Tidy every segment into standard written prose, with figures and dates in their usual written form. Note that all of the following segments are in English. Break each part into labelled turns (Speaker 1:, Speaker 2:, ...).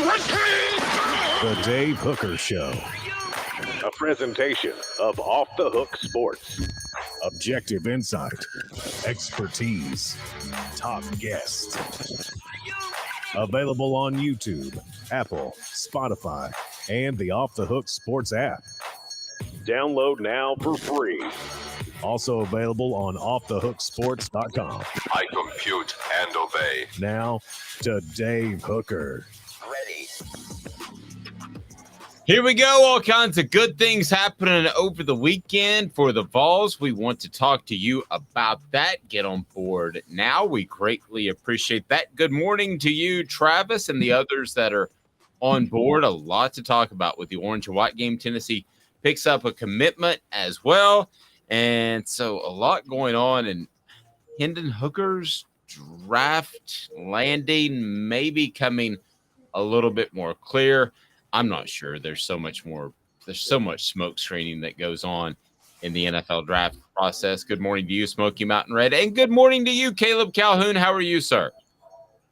Speaker 1: The Dave Hooker Show. A presentation of Off the Hook Sports. Objective insight, expertise, top guests. Available on YouTube, Apple, Spotify, and the Off the Hook Sports app. Download now for free. Also available on offthehooksports.com.
Speaker 2: I compute and obey.
Speaker 1: Now to Dave Hooker.
Speaker 2: Ready.
Speaker 3: Here we go. All kinds of good things happening over the weekend for the Vols. We want to talk to you about that. Get on board now. We greatly appreciate that. Good morning to you, Travis, and the others that are on board. A lot to talk about with the Orange and White game. Tennessee picks up a commitment as well. And so a lot going on. And Hendon Hooker's draft landing may be coming a little bit more clear. I'm not sure. There's so much smoke screening that goes on in the NFL draft process. Good morning to you, Smoky Mountain Red. And good morning to you, Caleb Calhoun. How are you, sir?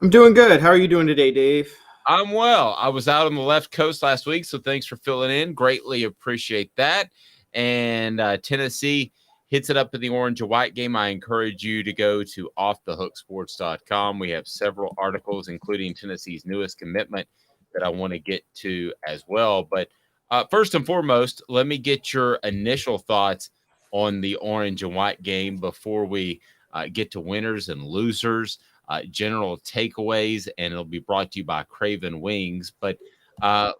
Speaker 4: I'm doing good. How are you doing today, Dave?
Speaker 3: I'm well. I was out on the left coast last week, so thanks for filling in. Greatly appreciate that. And Tennessee hits it up in the Orange and White game. I encourage you to go to offthehooksports.com. We have several articles, including Tennessee's newest commitment, that I want to get to as well. But first and foremost, let me get your initial thoughts on the Orange and White game before we get to winners and losers, general takeaways, and it'll be brought to you by Craven Wings. But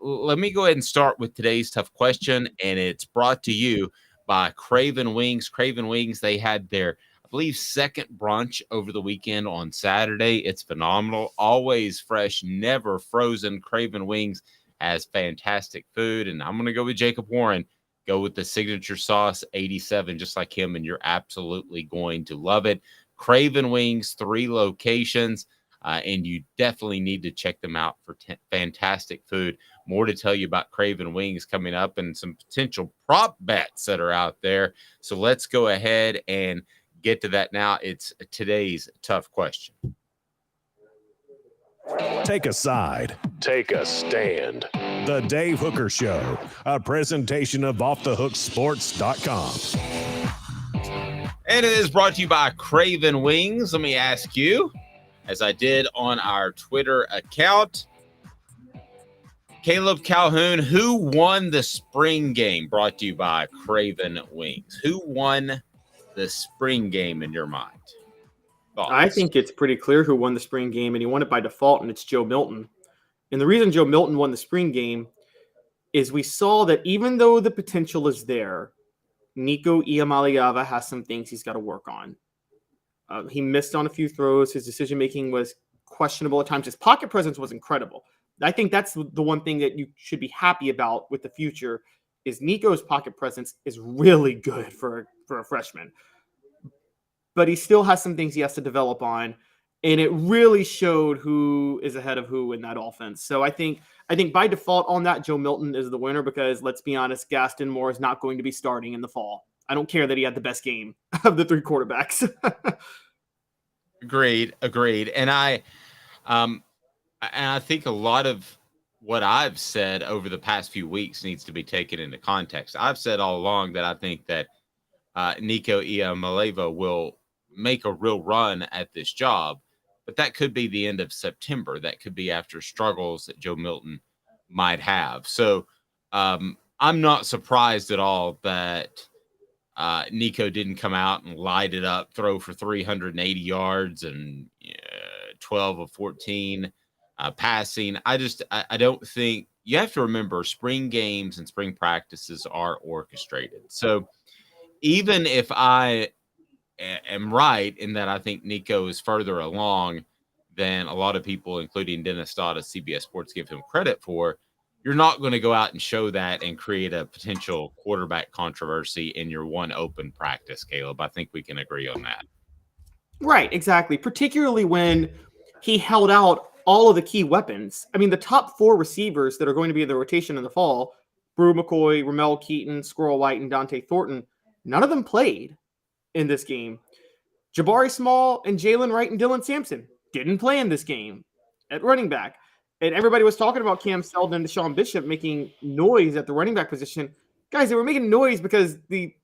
Speaker 3: let me go ahead and start with today's tough question, and it's brought to you by Craven Wings. Craven Wings, they had their, I believe, second brunch over the weekend on Saturday. It's phenomenal. Always fresh, never frozen. Craven Wings has fantastic food. And I'm going to go with Jacob Warren. Go with the signature sauce, 87, just like him, and you're absolutely going to love it. Craven Wings, 3 locations, and you definitely need to check them out for fantastic food. More to tell you about Craven Wings coming up and some potential prop bets that are out there. So let's go ahead and get to that now. It's today's tough question.
Speaker 1: Take a side. Take a stand. The Dave Hooker Show, a presentation of offthehooksports.com.
Speaker 3: And it is brought to you by Craven Wings. Let me ask you, as I did on our Twitter account, Caleb Calhoun, who won the spring game? Brought to you by Craven Wings. Who won the spring game in your mind? Thoughts?
Speaker 4: I think it's pretty clear who won the spring game, and he won it by default, and it's Joe Milton. And the reason Joe Milton won the spring game is we saw that even though the potential is there, Nico Iamaleava has some things he's got to work on. He missed on a few throws. His decision-making was questionable at times. His pocket presence was incredible. I think that's the one thing that you should be happy about with the future is Nico's pocket presence is really good for a freshman. But he still has some things he has to develop on, and it really showed who is ahead of who in that offense. So I think by default on that, Joe Milton is the winner because, let's be honest, Gaston Moore is not going to be starting in the fall. I don't care that he had the best game of the 3 quarterbacks.
Speaker 3: Agreed. And I think a lot of what I've said over the past few weeks needs to be taken into context. I've said all along that I think that Nico Iamaleava will make a real run at this job, but that could be the end of September. That could be after struggles that Joe Milton might have. So I'm not surprised at all that Nico didn't come out and light it up, throw for 380 yards and 12 of 14 passing. I don't think you have to remember spring games and spring practices are orchestrated. So even if I am right in that I think Nico is further along than a lot of people, including Dennis Stott of CBS Sports, give him credit for, you're not going to go out and show that and create a potential quarterback controversy in your one open practice, Caleb. I think we can agree on that.
Speaker 4: Right, exactly. Particularly when he held out all of the key weapons. I mean, the top 4 receivers that are going to be in the rotation in the fall, Brew McCoy, Ramel Keaton, Squirrel White, and Dante Thornton, none of them played in this game. Jabari Small and Jalen Wright and Dylan Sampson didn't play in this game at running back. And everybody was talking about Cam Seldon and Deshaun Bishop making noise at the running back position. Guys, they were making noise because the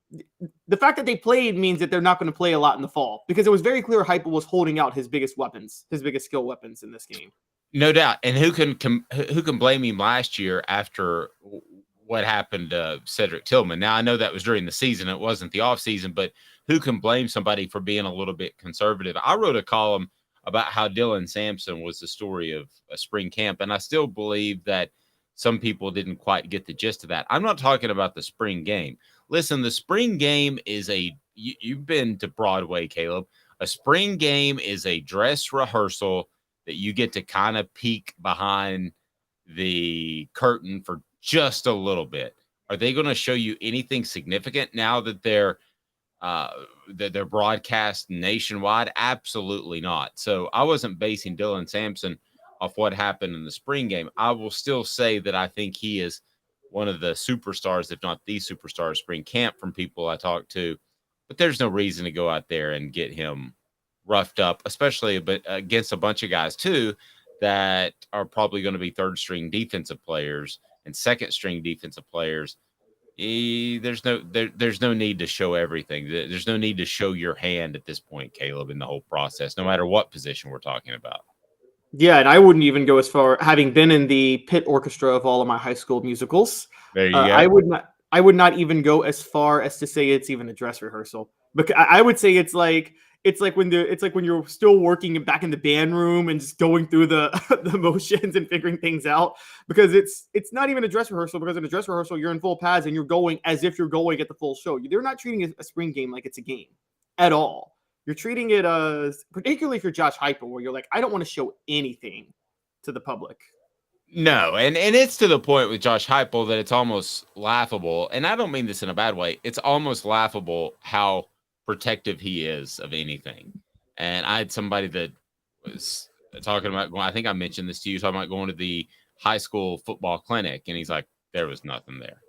Speaker 4: fact that they played means that they're not going to play a lot in the fall, because it was very clear Heupel was holding out his biggest weapons, his biggest skill weapons in this game.
Speaker 3: No doubt. And who can blame him last year after what happened to Cedric Tillman? Now, I know that was during the season. It wasn't the offseason, but who can blame somebody for being a little bit conservative? I wrote a column about how Dylan Sampson was the story of a spring camp, and I still believe that some people didn't quite get the gist of that. I'm not talking about the spring game. Listen, the spring game is you've been to Broadway, Caleb. A spring game is a dress rehearsal that you get to kind of peek behind the curtain for just a little bit. Are they going to show you anything significant now that they're broadcast nationwide? Absolutely not. So I wasn't basing Dylan Sampson off what happened in the spring game. I will still say that I think he is one of the superstars, if not the superstar of spring camp from people I talked to. But there's no reason to go out there and get him roughed up, especially against a bunch of guys too that are probably going to be third string defensive players and second string defensive players. There's no need to show everything. There's no need to show your hand at this point, Caleb, in the whole process, no matter what position we're talking about.
Speaker 4: Yeah, and I wouldn't even go as far, having been in the pit orchestra of all of my high school musicals.
Speaker 3: There you go.
Speaker 4: I would not even go as far as to say it's even a dress rehearsal. Because I would say it's like when you're still working back in the band room and just going through the motions and figuring things out. Because it's not even a dress rehearsal, because in a dress rehearsal you're in full pads and you're going as if you're going at the full show. They're not treating a spring game like it's a game at all. You're treating it as, particularly if you're Josh Heupel, where you're like, I don't want to show anything to the public.
Speaker 3: No, and it's to the point with Josh Heupel that it's almost laughable. And I don't mean this in a bad way. It's almost laughable how protective he is of anything. And I had somebody that was talking about, I think I mentioned this to you, talking about going to the high school football clinic, and he's like, there was nothing there.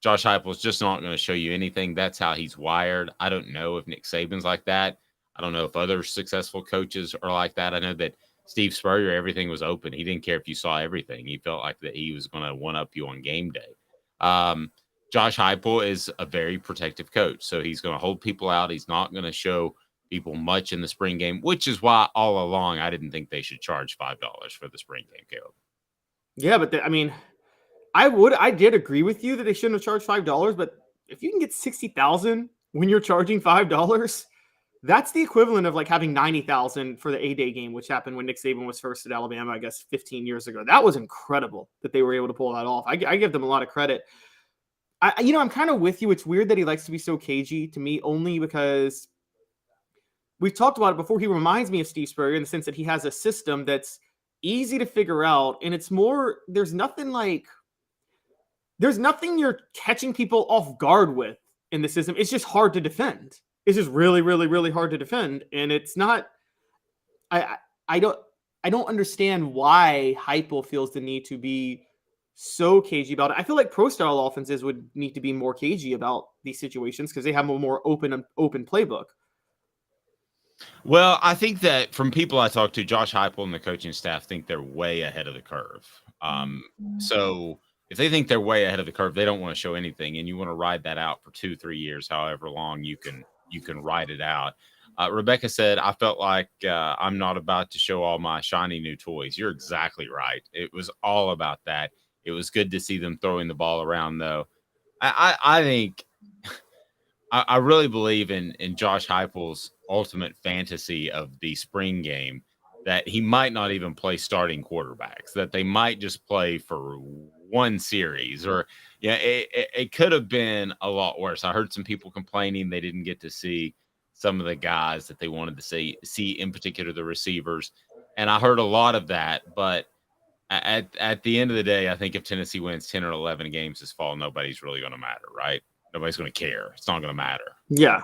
Speaker 3: Josh Heupel's just not going to show you anything. That's how he's wired. I don't know if Nick Saban's like that. I don't know if other successful coaches are like that. I know that Steve Spurrier, everything was open. He didn't care if you saw everything. He felt like that he was going to one-up you on game day. Josh Heupel is a very protective coach, so he's going to hold people out. He's not going to show people much in the spring game, which is why all along I didn't think they should charge $5 for the spring game, Caleb.
Speaker 4: Yeah, but I did agree with you that they shouldn't have charged $5, but if you can get 60,000 when you're charging $5, that's the equivalent of like having 90,000 for the A-Day game, which happened when Nick Saban was first at Alabama, I guess 15 years ago. That was incredible that they were able to pull that off. I give them a lot of credit. I'm kind of with you. It's weird that he likes to be so cagey, to me, only because we've talked about it before. He reminds me of Steve Spurrier in the sense that he has a system that's easy to figure out, and it's more, there's nothing you're catching people off guard with in the system. It's just hard to defend. It's just really, really, really hard to defend. And it's not, I don't understand why Heupel feels the need to be so cagey about it. I feel like pro style offenses would need to be more cagey about these situations because they have a more open playbook.
Speaker 3: Well, I think that from people I talk to, Josh Heupel and the coaching staff think they're way ahead of the curve. So if they think they're way ahead of the curve, they don't want to show anything. And you want to ride that out for 2-3 years, however long you can ride it out. Rebecca said, I felt like I'm not about to show all my shiny new toys. You're exactly right. It was all about that. It was good to see them throwing the ball around, though. I think I really believe in Josh Heupel's ultimate fantasy of the spring game, that he might not even play starting quarterbacks, that they might just play for one series, or it could have been a lot worse. I heard some people complaining they didn't get to see some of the guys that they wanted to see, in particular the receivers, and I heard a lot of that. But at the end of the day, I think if Tennessee wins 10 or 11 games this fall, nobody's really going to matter, right? Nobody's going to care. It's not going to matter. Yeah,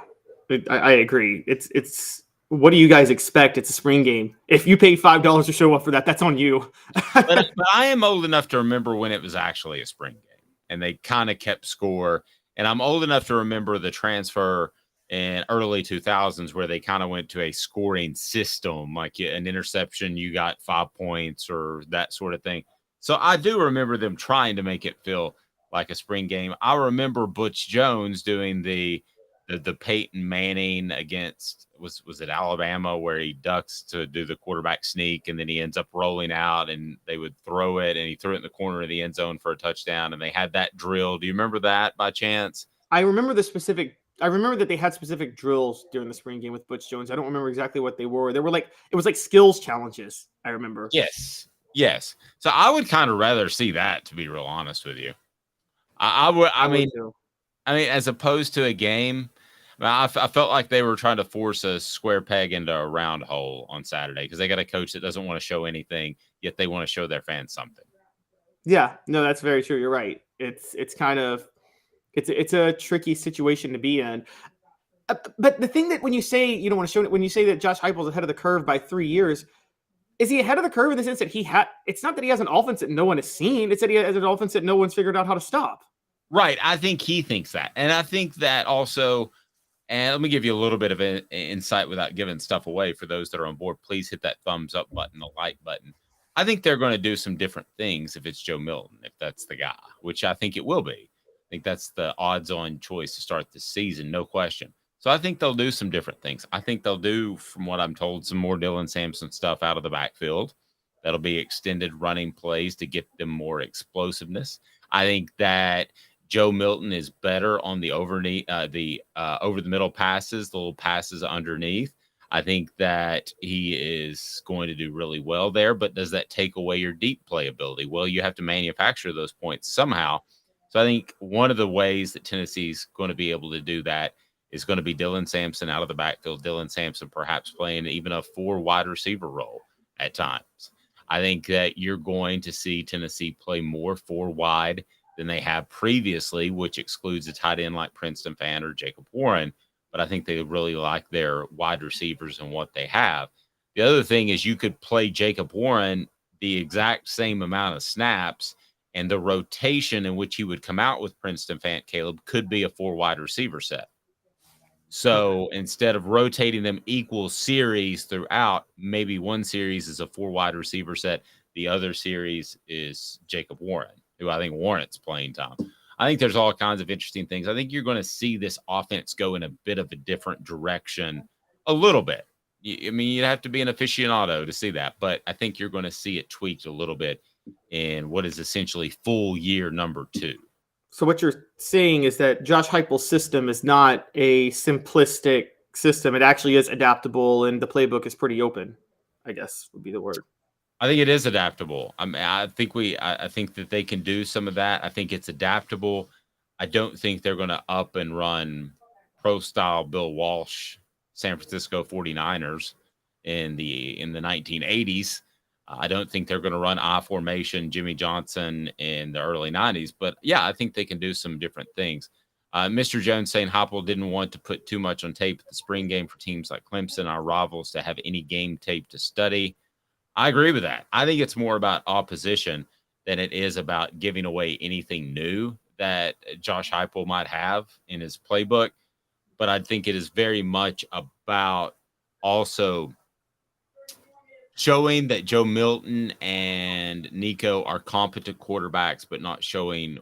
Speaker 4: I agree. It's what do you guys expect? It's a spring game. If you pay $5 to show up for that, that's on you.
Speaker 3: but I am old enough to remember when it was actually a spring game and they kind of kept score. And I'm old enough to remember the transfer in early 2000s where they kind of went to a scoring system, like an interception, you got 5 points or that sort of thing. So I do remember them trying to make it feel like a spring game. I remember Butch Jones doing the Peyton Manning against was it Alabama, where he ducks to do the quarterback sneak and then he ends up rolling out and they would throw it and he threw it in the corner of the end zone for a touchdown, and they had that drill. Do you remember that by chance?
Speaker 4: I remember that they had specific drills during the spring game with Butch Jones. I don't remember exactly what they were. They were like, it was like skills challenges, I remember.
Speaker 3: Yes. So I would kind of rather see that, to be real honest with you. I would. I mean, as opposed to a game, I felt like they were trying to force a square peg into a round hole on Saturday because they got a coach that doesn't want to show anything, yet they want to show their fans something.
Speaker 4: Yeah, no, that's very true. You're right. It's a tricky situation to be in. But the thing that when you say you don't want to show it, when you say that Josh Heupel's ahead of the curve by 3 years, is he ahead of the curve in the sense that it's not that he has an offense that no one has seen. It's that he has an offense that no one's figured out how to stop.
Speaker 3: Right. I think he thinks that. And I think that also, and let me give you a little bit of an insight without giving stuff away for those that are on board. Please hit that thumbs up button, the like button. I think they're going to do some different things if it's Joe Milton, if that's the guy, which I think it will be. I think that's the odds-on choice to start this season, no question. So I think they'll do some different things. I think they'll do, from what I'm told, some more Dylan Sampson stuff out of the backfield. That'll be extended running plays to get them more explosiveness. I think that Joe Milton is better on the over the middle passes, the little passes underneath. I think that he is going to do really well there, but does that take away your deep play ability? Well, you have to manufacture those points somehow. So I think one of the ways that Tennessee's going to be able to do that is going to be Dylan Sampson out of the backfield. Dylan Sampson perhaps playing even a 4 wide receiver role at times. I think that you're going to see Tennessee play more 4 wide than they have previously, which excludes a tight end like Princeton Fan or Jacob Warren. But I think they really like their wide receivers and what they have. The other thing is you could play Jacob Warren the exact same amount of snaps, and the rotation in which he would come out with Princeton Fant Caleb could be a 4 wide receiver set. So instead of rotating them equal series throughout, maybe one series is a 4 wide receiver set. The other series is Jacob Warren, who I think warrants playing time. I think there's all kinds of interesting things. I think you're going to see this offense go in a bit of a different direction a little bit. I mean, you'd have to be an aficionado to see that, but I think you're going to see it tweaked a little bit in what is essentially full year number 2.
Speaker 4: So what you're saying is that Josh Heupel's system is not a simplistic system. It actually is adaptable, and the playbook is pretty open, I guess would be the word.
Speaker 3: I think it is adaptable. I mean, I think that they can do some of that. I think it's adaptable. I don't think they're going to up and run pro style Bill Walsh, San Francisco 49ers in the 1980s. I don't think they're going to run I formation Jimmy Johnson in the early 90s. But yeah, I think they can do some different things. Mr. Jones saying Heupel didn't want to put too much on tape at the spring game for teams like Clemson, our rivals, to have any game tape to study. I agree with that. I think it's more about opposition than it is about giving away anything new that Josh Heupel might have in his playbook. But I think it is very much about also showing that Joe Milton and Nico are competent quarterbacks, but not showing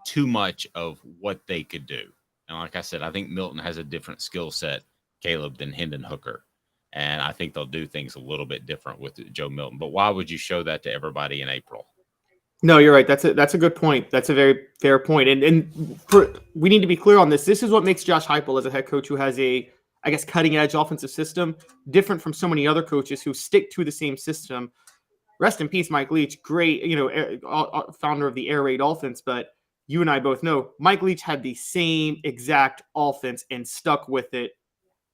Speaker 3: too much of what they could do. And like I said, I think Milton has a different skill set, Caleb, than Hendon Hooker. And I think they'll do things a little bit different with Joe Milton. But why would you show that to everybody in April?
Speaker 4: No, you're right. That's a good point. That's a very fair point. And we need to be clear on this. This is what makes Josh Heupel as a head coach who has a, I guess, cutting edge offensive system different from so many other coaches who stick to the same system. Rest in peace, Mike Leach, great, founder of the air raid offense. But you and I both know Mike Leach had the same exact offense and stuck with it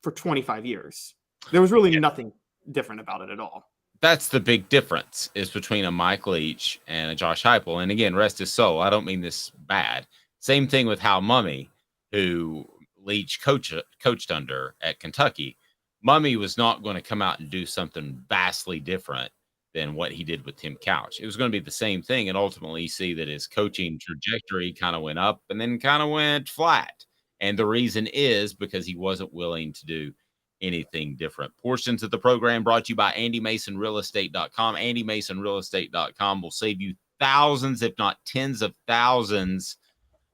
Speaker 4: for 25 years. There was really nothing different about it at all.
Speaker 3: That's the big difference is between a Mike Leach and a Josh Heupel. And again, rest his soul. I don't mean this bad. Same thing with Hal Mumme, who Leach coached under at Kentucky. Mumme was not going to come out and do something vastly different than what he did with Tim Couch. It was going to be the same thing. And ultimately you see that his coaching trajectory kind of went up and then kind of went flat. And the reason is because he wasn't willing to do anything different. Portions of the program brought to you by AndyMasonRealEstate.com. AndyMasonRealEstate.com will save you thousands, if not tens of thousands.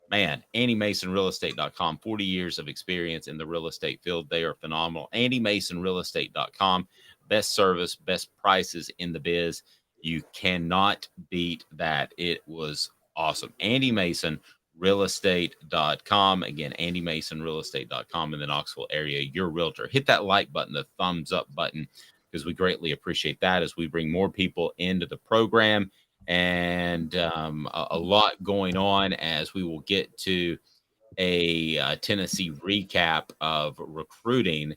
Speaker 3: Man, AndyMasonRealEstate.com, 40 years of experience in the real estate field. They are phenomenal. AndyMasonRealEstate.com, best service, best prices in the biz. You cannot beat that. It was awesome. AndyMasonRealEstate.com. Again, AndyMasonRealEstate.com in the Knoxville area, your realtor. Hit that like button, the thumbs up button, because we greatly appreciate that as we bring more people into the program. And a lot going on as we will get to a Tennessee recap of recruiting.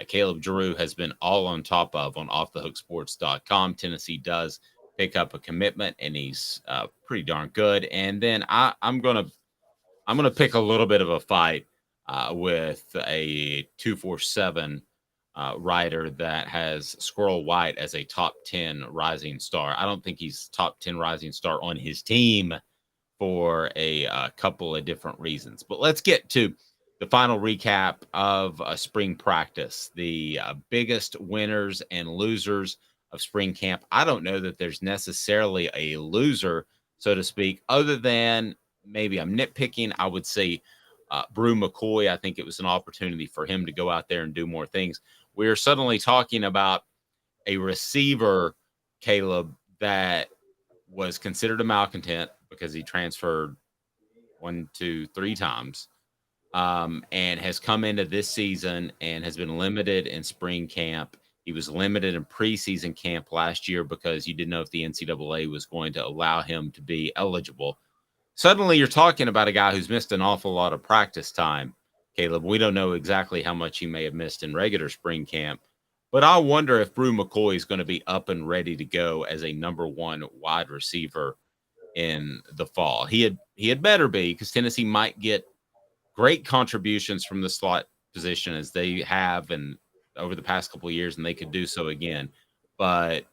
Speaker 3: Caleb Giroux has been all on top of on offthehooksports.com. Tennessee does pick up a commitment, and he's pretty darn good. And then I'm gonna pick a little bit of a fight with a 247 writer that has Squirrel White as a top 10 rising star. I don't think he's top 10 rising star on his team for a couple of different reasons. But let's get to the final recap of spring practice, the biggest winners and losers of spring camp. I don't know that there's necessarily a loser, so to speak, other than maybe I'm nitpicking. I would say Brew McCoy. I think it was an opportunity for him to go out there and do more things. We're suddenly talking about a receiver, Caleb, that was considered a malcontent because he transferred 1, 2, 3 times, and has come into this season and has been limited in spring camp. He was limited in preseason camp last year because you didn't know if the NCAA was going to allow him to be eligible. Suddenly you're talking about a guy who's missed an awful lot of practice time, Caleb. We don't know exactly how much he may have missed in regular spring camp, but I wonder if Brew McCoy is going to be up and ready to go as a number 1 wide receiver in the fall. He had better be, because Tennessee might get great contributions from the slot position as they have and over the past couple of years, and they could do so again. But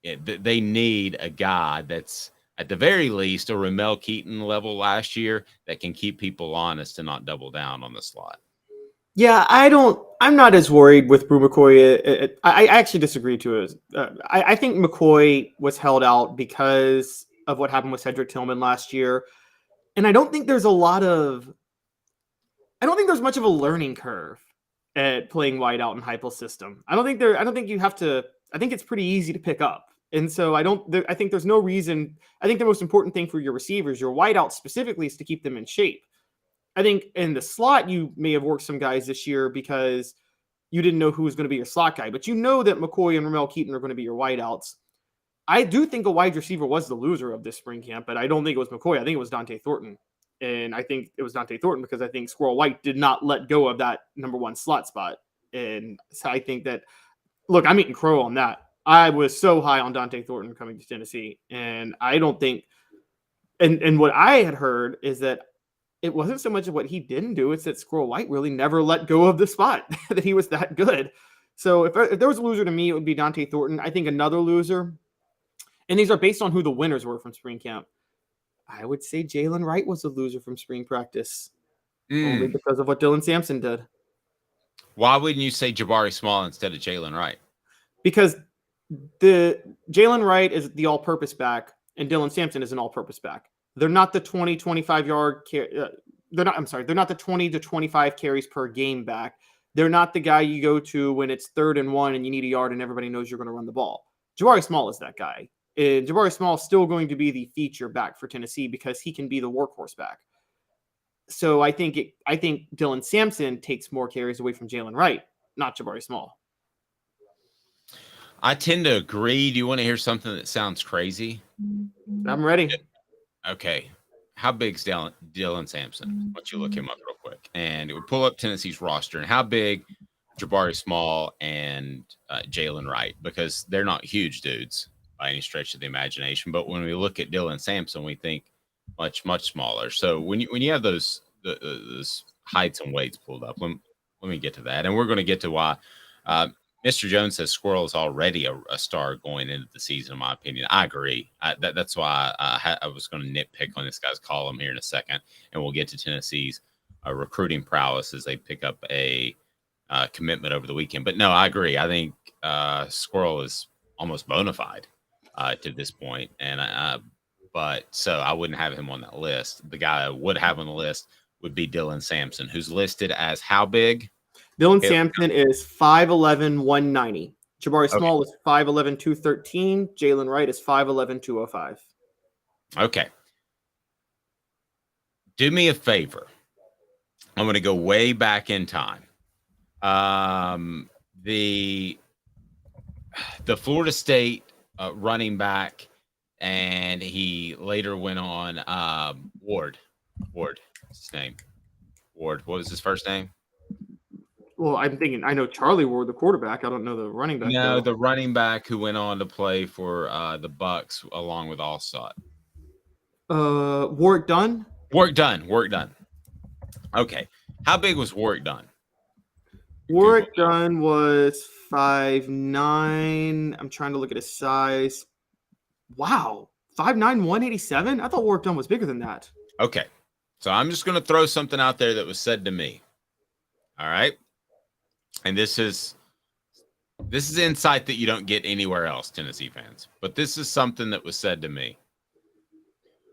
Speaker 3: they need a guy that's at the very least a Ramel Keaton level last year that can keep people honest and not double down on the slot.
Speaker 4: Yeah, I'm not as worried with Brew McCoy. I actually disagree to it. I think McCoy was held out because of what happened with Cedric Tillman last year. And I don't think there's much of a learning curve at playing wide out in Heupel's system. I think it's pretty easy to pick up. And so I think there's no reason. I think the most important thing for your receivers, your wideouts specifically, is to keep them in shape. I think in the slot, you may have worked some guys this year because you didn't know who was going to be your slot guy, but you know that McCoy and Ramel Keaton are going to be your wideouts. I do think a wide receiver was the loser of this spring camp, but I don't think it was McCoy. I think it was Dante Thornton. And I think it was Dante Thornton because I think Squirrel White did not let go of that number 1 slot spot. And so I think that, look, I'm eating crow on that. I was so high on Dante Thornton coming to Tennessee. And I don't think, and what I had heard is that it wasn't so much of what he didn't do. It's that Squirrel White really never let go of the spot, that he was that good. So if there was a loser to me, it would be Dante Thornton. I think another loser, and these are based on who the winners were from spring camp, I would say Jalen Wright was a loser from spring practice, only because of what Dylan Sampson did.
Speaker 3: Why wouldn't you say Jabari Small instead of Jalen Wright?
Speaker 4: Because the Jalen Wright is the all-purpose back, and Dylan Sampson is an all-purpose back. They're not the 20, 25-yard they're not the 20 to 25 carries per game back. They're not the guy you go to when it's 3rd and 1 and you need a yard and everybody knows you're going to run the ball. Jabari Small is that guy. And Jabari Small is still going to be the feature back for Tennessee because he can be the workhorse back. So I think Dylan Sampson takes more carries away from Jalen Wright, not Jabari Small.
Speaker 3: I tend to agree. Do you want to hear something that sounds crazy?
Speaker 4: I'm ready.
Speaker 3: Okay. How big's Dylan Sampson? Why don't you look him up real quick? And it would pull up Tennessee's roster. And how big Jabari Small and Jalen Wright? Because they're not huge dudes by any stretch of the imagination. But when we look at Dylan Sampson, we think much, much smaller. So when you have those heights and weights pulled up, let me get to that. And we're going to get to why Mr. Jones says Squirrel is already a star going into the season, in my opinion. I agree. That's why I was going to nitpick on this guy's column here in a second, and we'll get to Tennessee's recruiting prowess as they pick up a commitment over the weekend. But no, I agree. I think Squirrel is almost bona fide to this point, but so I wouldn't have him on that list. The guy I would have on the list would be Dylan Sampson, who's listed as how big?
Speaker 4: Dylan Sampson is 5'11", 190. Jabari Small is 5'11", 213. Jalen Wright is 5'11", 205.
Speaker 3: Okay. Do me a favor. I'm going to go way back in time. The Florida State running back, and he later went on Ward. What's his name? Ward. What was his first name?
Speaker 4: Well, I'm thinking I know Charlie Ward, the quarterback. I don't know the running back.
Speaker 3: No, the running back who went on to play for the Bucks along with Allstott.
Speaker 4: Warwick Dunn.
Speaker 3: Warwick Dunn. Okay. How big was Warwick Dunn?
Speaker 4: Warwick Dunn was 5'9". I'm trying to look at his size. Wow. 5'9", 187? I thought Warwick Dunn was bigger than that.
Speaker 3: Okay. So I'm just going to throw something out there that was said to me. All right. And this is insight that you don't get anywhere else, Tennessee fans. But this is something that was said to me.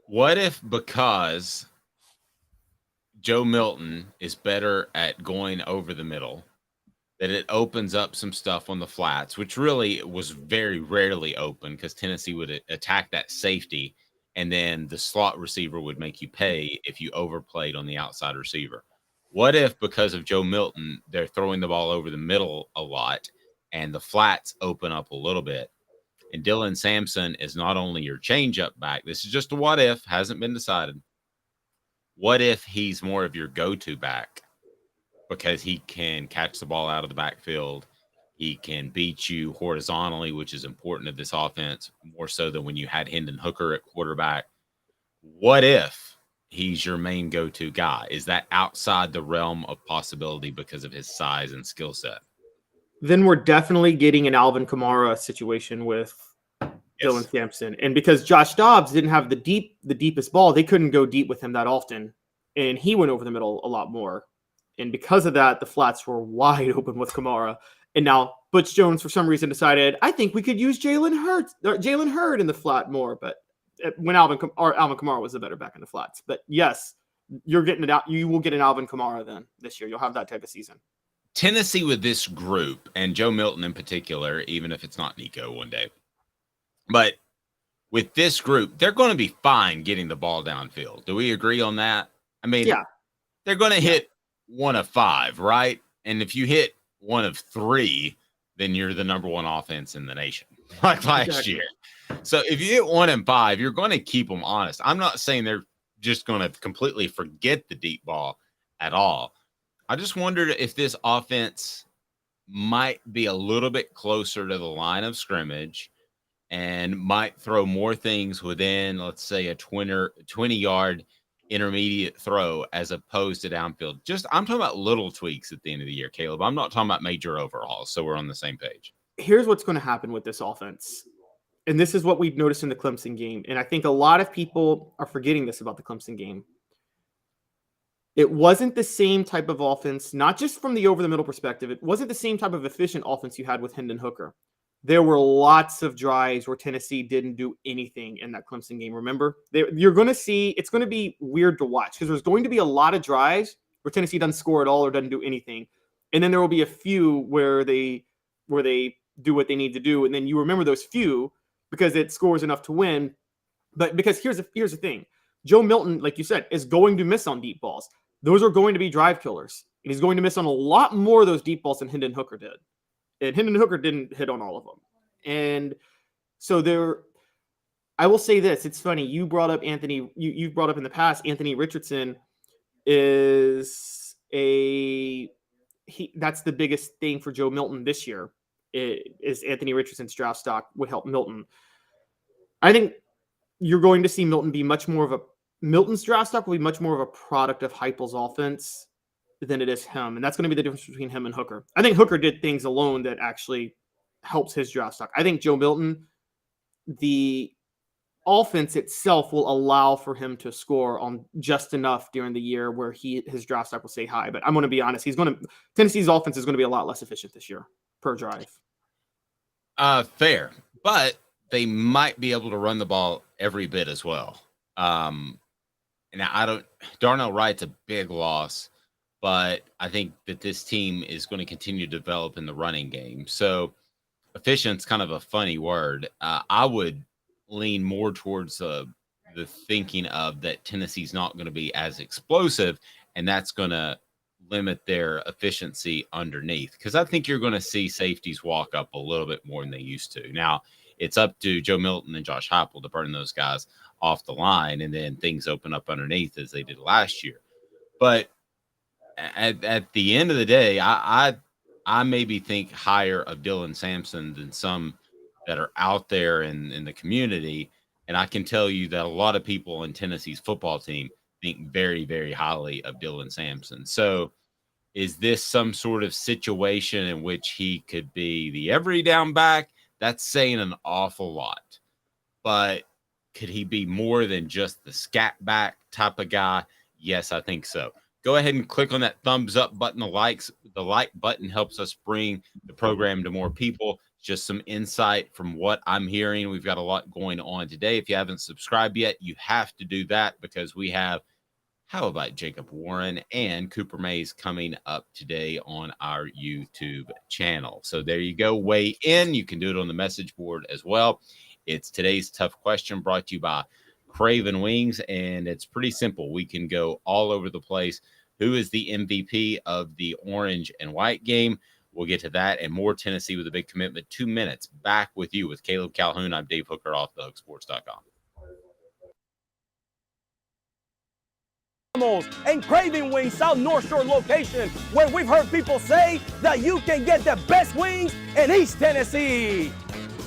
Speaker 3: What if because Joe Milton is better at going over the middle, that it opens up some stuff on the flats, which really was very rarely open because Tennessee would attack that safety, and then the slot receiver would make you pay if you overplayed on the outside receiver. What if because of Joe Milton, they're throwing the ball over the middle a lot and the flats open up a little bit, and Dylan Sampson is not only your changeup back, this is just a what if, hasn't been decided. What if he's more of your go-to back because he can catch the ball out of the backfield? He can beat you horizontally, which is important to this offense, more so than when you had Hendon Hooker at quarterback. What if he's your main go-to guy? Is that outside the realm of possibility because of his size and skill set?
Speaker 4: Then we're definitely getting an Alvin Kamara situation with Dylan Sampson. And because Josh Dobbs didn't have the deepest ball, they couldn't go deep with him that often. And he went over the middle a lot more. And because of that, the flats were wide open with Kamara. And now Butch Jones, for some reason, decided, I think we could use Jalen Hurd in the flat more. But when Alvin Kamara was the better back in the flats. But yes, you're getting it out. You will get an Alvin Kamara then this year. You'll have that type of season.
Speaker 3: Tennessee with this group, and Joe Milton in particular, even if it's not Nico one day, but with this group, they're going to be fine getting the ball downfield. Do we agree on that? I mean, yeah. They're going to hit 1 of 5, right? And if you hit 1 of 3, then you're the number 1 offense in the nation, like last year. So if you hit 1 and 5, you're going to keep them honest. I'm not saying they're just going to completely forget the deep ball at all. I just wondered if this offense might be a little bit closer to the line of scrimmage and might throw more things within, let's say, a 20-yard intermediate throw as opposed to downfield. I'm talking about little tweaks at the end of the year, Caleb. I'm not talking about major overhauls, so we're on the same page.
Speaker 4: Here's what's going to happen with this offense. And this is what we've noticed in the Clemson game. And I think a lot of people are forgetting this about the Clemson game. It wasn't the same type of offense, not just from the over-the-middle perspective. It wasn't the same type of efficient offense you had with Hendon Hooker. There were lots of drives where Tennessee didn't do anything in that Clemson game. Remember, you're going to see it's going to be weird to watch because there's going to be a lot of drives where Tennessee doesn't score at all or doesn't do anything, and then there will be a few where they do what they need to do, and then you remember those few because it scores enough to win. But because here's the thing, Joe Milton, like you said, is going to miss on deep balls. Those are going to be drive killers, and he's going to miss on a lot more of those deep balls than Hendon Hooker did. And Hendon Hooker didn't hit on all of them. And so I will say this. It's funny. You brought up Anthony. You've brought up in the past, Anthony Richardson is that's the biggest thing for Joe Milton this year is Anthony Richardson's draft stock would help Milton. I think you're going to see Milton's draft stock will be much more of a product of Heupel's offense than it is him. And that's going to be the difference between him and Hooker. I think Hooker did things alone that actually helps his draft stock. I think Joe Milton, the offense itself will allow for him to score on just enough during the year where his draft stock will stay high. But I'm going to be honest, Tennessee's offense is going to be a lot less efficient this year per drive.
Speaker 3: Fair, but they might be able to run the ball every bit as well. And Darnell Wright's a big loss, but I think that this team is going to continue to develop in the running game. So efficient's kind of a funny word. I would lean more towards the thinking of that Tennessee's not going to be as explosive, and that's going to limit their efficiency underneath, because I think you're going to see safeties walk up a little bit more than they used to. Now, it's up to Joe Milton and Josh Heupel to burn those guys off the line, and then things open up underneath as they did last year. But at the end of the day, I maybe think higher of Dylan Sampson than some that are out there in the community. And I can tell you that a lot of people in Tennessee's football team think very, very highly of Dylan Sampson. So is this some sort of situation in which he could be the every down back? That's saying an awful lot. But could he be more than just the scat back type of guy? Yes, I think so. Go ahead and click on that thumbs up button. The like button helps us bring the program to more people. Just some insight from what I'm hearing. We've got a lot going on today. If you haven't subscribed yet, you have to do that, because we have How About Jacob Warren and Cooper Mays coming up today on our YouTube channel. So there you go. Weigh in. You can do it on the message board as well. It's today's tough question, brought to you by Craven Wings, and it's pretty simple. We can go all over the place. Who is the MVP of the orange and white game? We'll get to that and more Tennessee with a big commitment. 2 minutes. Back with you with Caleb Calhoun. I'm Dave Hooker, offthehooksports.com.
Speaker 5: And Craving Wings South North Shore location, where we've heard people say that you can get the best wings in East Tennessee.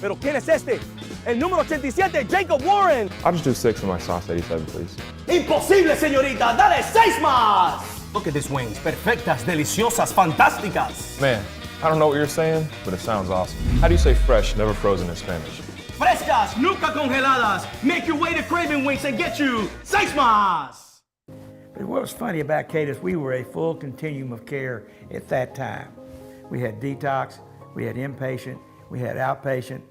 Speaker 5: Pero ¿quién es este? El número 87, Jacob Warren.
Speaker 6: I'll just do 6 of my sauce 87, please.
Speaker 5: Imposible, señorita. Dale 6 más. Look at these wings. Perfectas, deliciosas, fantásticas.
Speaker 6: Man, I don't know what you're saying, but it sounds awesome. How do you say fresh, never frozen in Spanish?
Speaker 5: Frescas, nunca congeladas. Make your way to Craving Wings and get you 6 más.
Speaker 7: But what was funny about Cadis, we were a full continuum of care at that time. We had detox, we had inpatient, we had outpatient.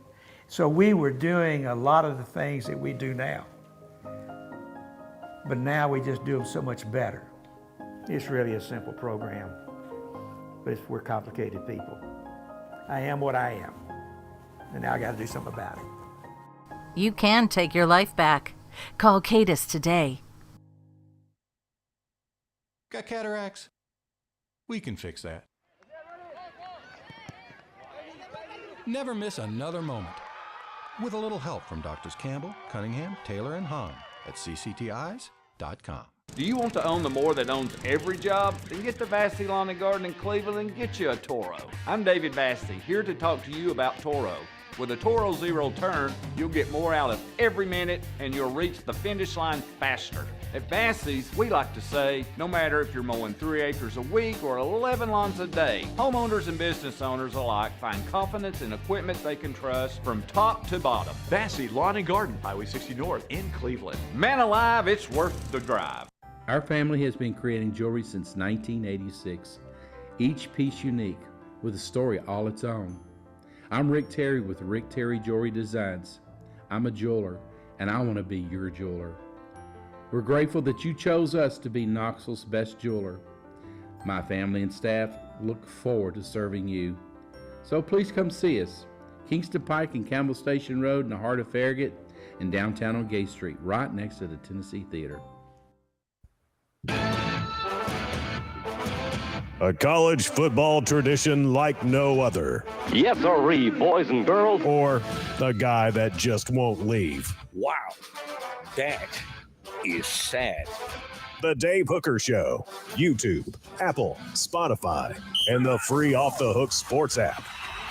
Speaker 7: So we were doing a lot of the things that we do now. But now we just do them so much better. It's really a simple program, but we're complicated people. I am what I am, and now I got to do something about it.
Speaker 8: You can take your life back. Call Cadis today.
Speaker 9: Got cataracts? We can fix that. Never miss another moment. With a little help from Doctors Campbell, Cunningham, Taylor, and Hahn at cctis.com.
Speaker 10: Do you want to own the more that owns every job? Then get to Vassey Lawn and Garden in Cleveland and get you a Toro. I'm David Vassey, here to talk to you about Toro. With a Toro Zero Turn, you'll get more out of every minute and you'll reach the finish line faster. At Vassey's, we like to say, no matter if you're mowing 3 acres a week or 11 lawns a day, homeowners and business owners alike find confidence in equipment they can trust from top to bottom.
Speaker 11: Vassey Lawn and Garden, Highway 60 North in Cleveland.
Speaker 10: Man alive, it's worth the drive.
Speaker 12: Our family has been creating jewelry since 1986, each piece unique with a story all its own. I'm Rick Terry with Rick Terry Jewelry Designs. I'm a jeweler, and I want to be your jeweler. We're grateful that you chose us to be Knoxville's best jeweler. My family and staff look forward to serving you. So please come see us. Kingston Pike and Campbell Station Road in the heart of Farragut and downtown on Gay Street, right next to the Tennessee Theater.
Speaker 1: A college football tradition like no other.
Speaker 13: Yes, sirree, boys and girls.
Speaker 1: Or a guy that just won't leave.
Speaker 14: Wow, that is sad.
Speaker 1: The Dave Hooker Show, YouTube, Apple, Spotify, and the free Off the Hook Sports app.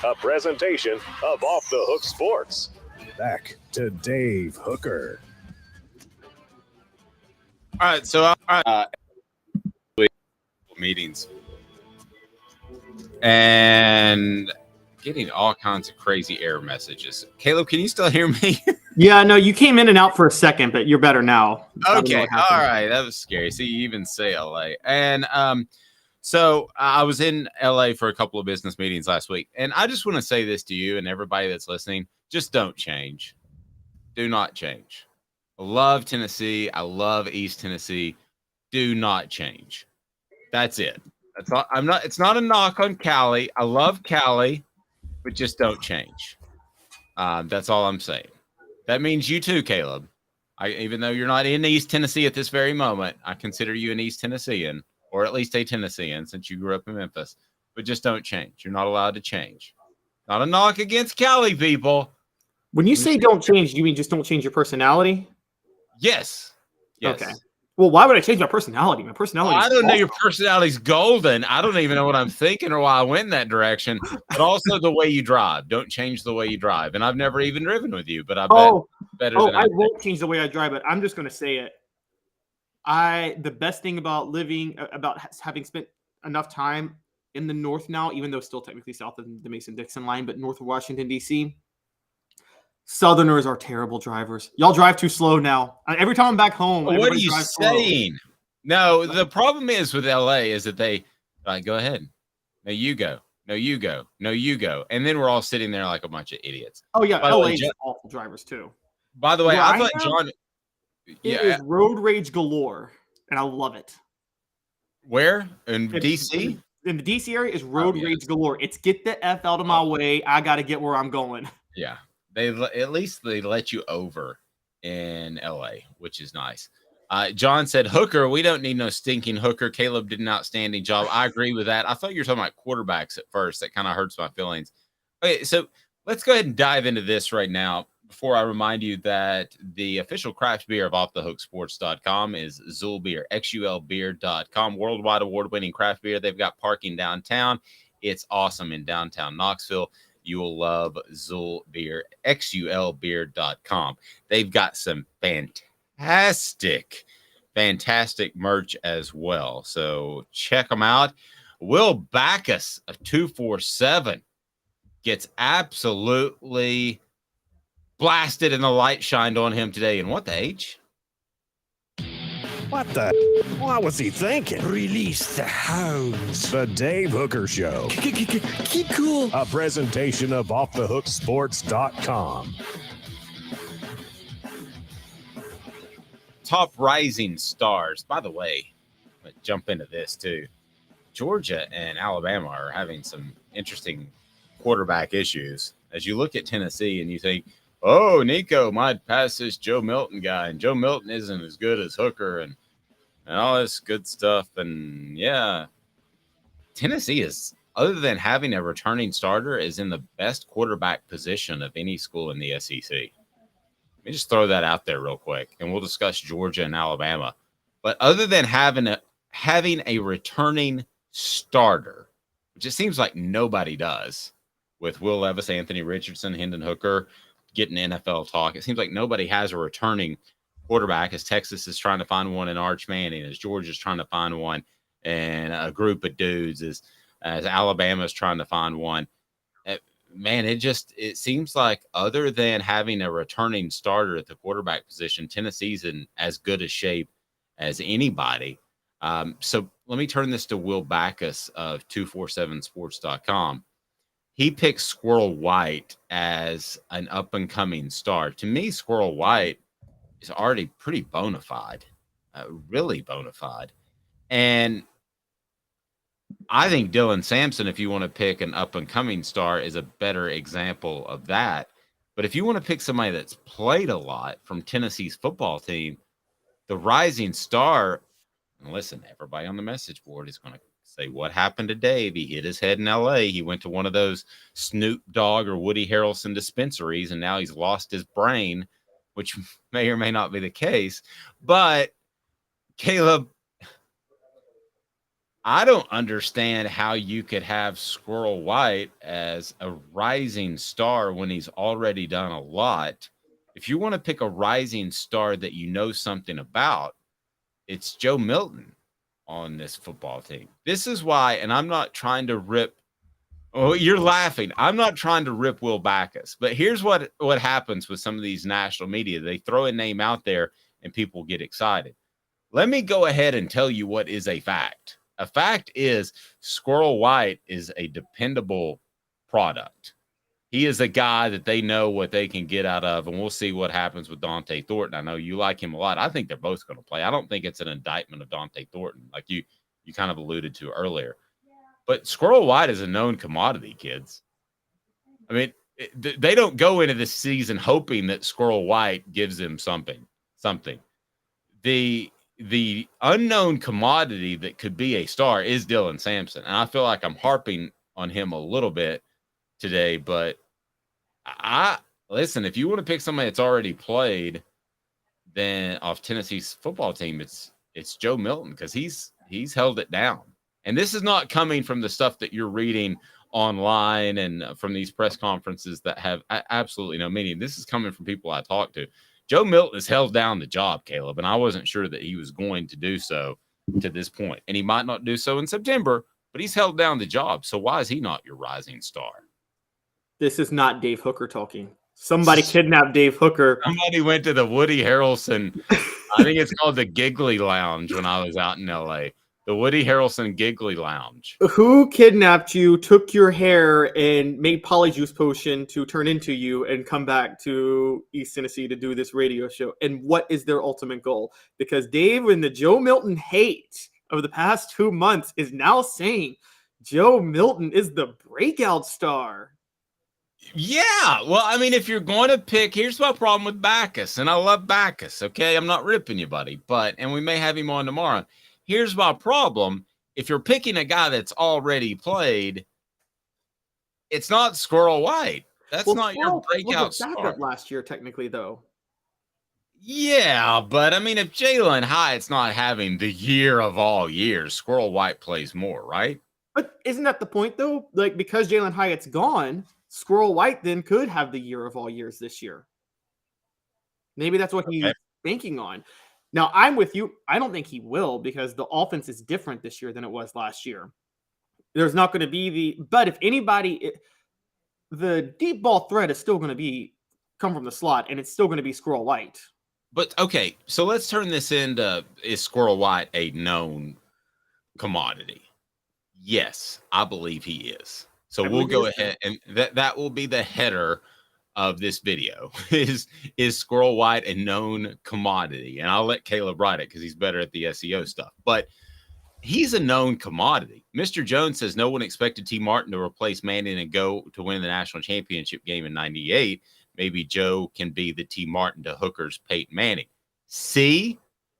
Speaker 1: A presentation of Off the Hook Sports. Back to Dave Hooker.
Speaker 3: All right, so meetings and getting all kinds of crazy error messages. Caleb, can you still hear me?
Speaker 4: Yeah, no, you came in and out for a second, but you're better now.
Speaker 3: Okay, all right, that was scary. See, you even say LA, and so I was in LA for a couple of business meetings last week, and I just want to say this to you and everybody that's listening: just don't change. Do not change. I love Tennessee. I love East Tennessee. Do not change. That's it. That's all. I'm not. It's not a knock on Cali. I love Cali, but just don't change. That's all I'm saying. That means you too, Caleb. Even though you're not in East Tennessee at this very moment, I consider you an East Tennessean, or at least a Tennessean, since you grew up in Memphis. But just don't change. You're not allowed to change. Not a knock against Cali people.
Speaker 4: When you say don't change, you mean just don't change your personality?
Speaker 3: Yes.
Speaker 4: Okay. Well, why would I change my personality? My personality.
Speaker 3: I don't know. Your personality's golden. I don't even know what I'm thinking or why I went in that direction. But also the way you drive. Don't change the way you drive. And I've never even driven with you, but I bet better than
Speaker 4: I won't change the way I drive, but I'm just going to say it. The best thing about having spent enough time in the north now, even though still technically south of the Mason-Dixon line, but north of Washington, D.C., Southerners are terrible drivers. Y'all drive too slow now. Every time I'm back home,
Speaker 3: what are you saying? Slow. No, the problem is with LA is that they go ahead. No, you go. No, you go. No, you go. And then we're all sitting there like a bunch of idiots.
Speaker 4: Oh yeah, LA is awful drivers too.
Speaker 3: By the way, I thought John.
Speaker 4: It is road rage galore, and I love it.
Speaker 3: Where in DC?
Speaker 4: In the DC area is road rage galore. It's get the F out of my way. I got to get where I'm going.
Speaker 3: Yeah. At least they let you over in LA, which is nice. John said, Hooker, we don't need no stinking Hooker. Caleb did an outstanding job. I agree with that. I thought you were talking about quarterbacks at first. That kind of hurts my feelings. Okay, so let's go ahead and dive into this right now before I remind you that the official craft beer of offthehooksports.com is Zul Beer, xulbeer.com, worldwide award-winning craft beer. They've got parking downtown. It's awesome in downtown Knoxville. You will love Zul Beer, xulbeer.com. They've got some fantastic merch as well. So check them out. Will Backus of 247 gets absolutely blasted and the light shined on him today. And what the H?
Speaker 1: What the? What was he thinking?
Speaker 5: Release the hounds.
Speaker 1: The Dave Hooker Show.
Speaker 5: Keep cool.
Speaker 1: A presentation of offthehooksports.com.
Speaker 3: Top rising stars. By the way, let's jump into this too. Georgia and Alabama are having some interesting quarterback issues. As you look at Tennessee and you think, oh, Nico might pass this Joe Milton guy, and Joe Milton isn't as good as Hooker and all this good stuff. And yeah, Tennessee is, other than having a returning starter, is in the best quarterback position of any school in the SEC. Let me just throw that out there real quick, and we'll discuss Georgia and Alabama. But other than having a returning starter, which it seems like nobody does, with Will Levis, Anthony Richardson, Hendon Hooker getting NFL talk, it seems like nobody has a returning quarterback, as Texas is trying to find one in Arch Manning, as Georgia's trying to find one, and a group of dudes as Alabama's trying to find one. Man, it seems like other than having a returning starter at the quarterback position, Tennessee's in as good a shape as anybody. So let me turn this to Will Backus of 247sports.com. He picked Squirrel White as an up-and-coming star. To me, Squirrel White is already pretty bona fide, really bona fide. And I think Dylan Sampson, if you want to pick an up-and-coming star, is a better example of that. But if you want to pick somebody that's played a lot from Tennessee's football team, the rising star, and listen, everybody on the message board is going to say, what happened to Dave? He hit his head in L.A. He went to one of those Snoop Dogg or Woody Harrelson dispensaries, and now he's lost his brain, which may or may not be the case. But, Caleb, I don't understand how you could have Squirrel White as a rising star when he's already done a lot. If you want to pick a rising star that you know something about, it's Joe Milton on this football team. This is why, and I'm not trying to rip Oh, you're laughing. I'm not trying to rip Will Backus, but here's what happens with some of these national media. They throw a name out there and people get excited. Let me go ahead and tell you what is a fact. A fact is Squirrel White is a dependable product. He is a guy that they know what they can get out of, and we'll see what happens with Dante Thornton. I know you like him a lot. I think they're both going to play. I don't think it's an indictment of Dante Thornton, like you kind of alluded to earlier. But Squirrel White is a known commodity, kids. I mean, they don't go into this season hoping that Squirrel White gives them something. The unknown commodity that could be a star is Dylan Sampson. And I feel like I'm harping on him a little bit today, but listen, if you want to pick somebody that's already played, then off Tennessee's football team, it's Joe Milton, because he's held it down. And this is not coming from the stuff that you're reading online and from these press conferences that have absolutely no meaning. This is coming from people I talk to. Joe Milton has held down the job, Caleb, and I wasn't sure that he was going to do so to this point. And he might not do so in September, but he's held down the job. So why is he not your rising star?
Speaker 4: This is not Dave Hooker talking. Somebody kidnapped Dave Hooker.
Speaker 3: Somebody went to the Woody Harrelson, I think it's called the Giggly Lounge when I was out in L.A., the Woody Harrelson Giggly Lounge.
Speaker 4: Who kidnapped you, took your hair, and made Polyjuice Potion to turn into you and come back to East Tennessee to do this radio show? And what is their ultimate goal? Because Dave and the Joe Milton hate of the past 2 months is now saying Joe Milton is the breakout star.
Speaker 3: Yeah, well, I mean, if you're going to pick, here's my problem with Backus, and I love Backus, okay? I'm not ripping you, buddy, and we may have him on tomorrow. Here's my problem. If you're picking a guy that's already played, it's not Squirrel White. That's not your breakout star.
Speaker 4: Last year, technically, though.
Speaker 3: Yeah, but I mean, if Jalen Hyatt's not having the year of all years, Squirrel White plays more, right?
Speaker 4: But isn't that the point, though? Like, because Jalen Hyatt's gone, Squirrel White then could have the year of all years this year. Maybe that's what he's banking on. Now, I'm with you. I don't think he will, because the offense is different this year than it was last year. There's not going to be but if anybody, the deep ball threat is still going to come from the slot, and it's still going to be Squirrel White.
Speaker 3: But okay, so let's turn this into, is Squirrel White a known commodity? Yes, I believe he is. So we'll go ahead, and that will be the header of this video. Is Squirrel White a known commodity? And I'll let Caleb write it because he's better at the SEO stuff. But he's a known commodity. Mr. Jones says no one expected T. Martin to replace Manning and go to win the national championship game in '98. Maybe Joe can be the T. Martin to Hooker's Peyton Manning. See?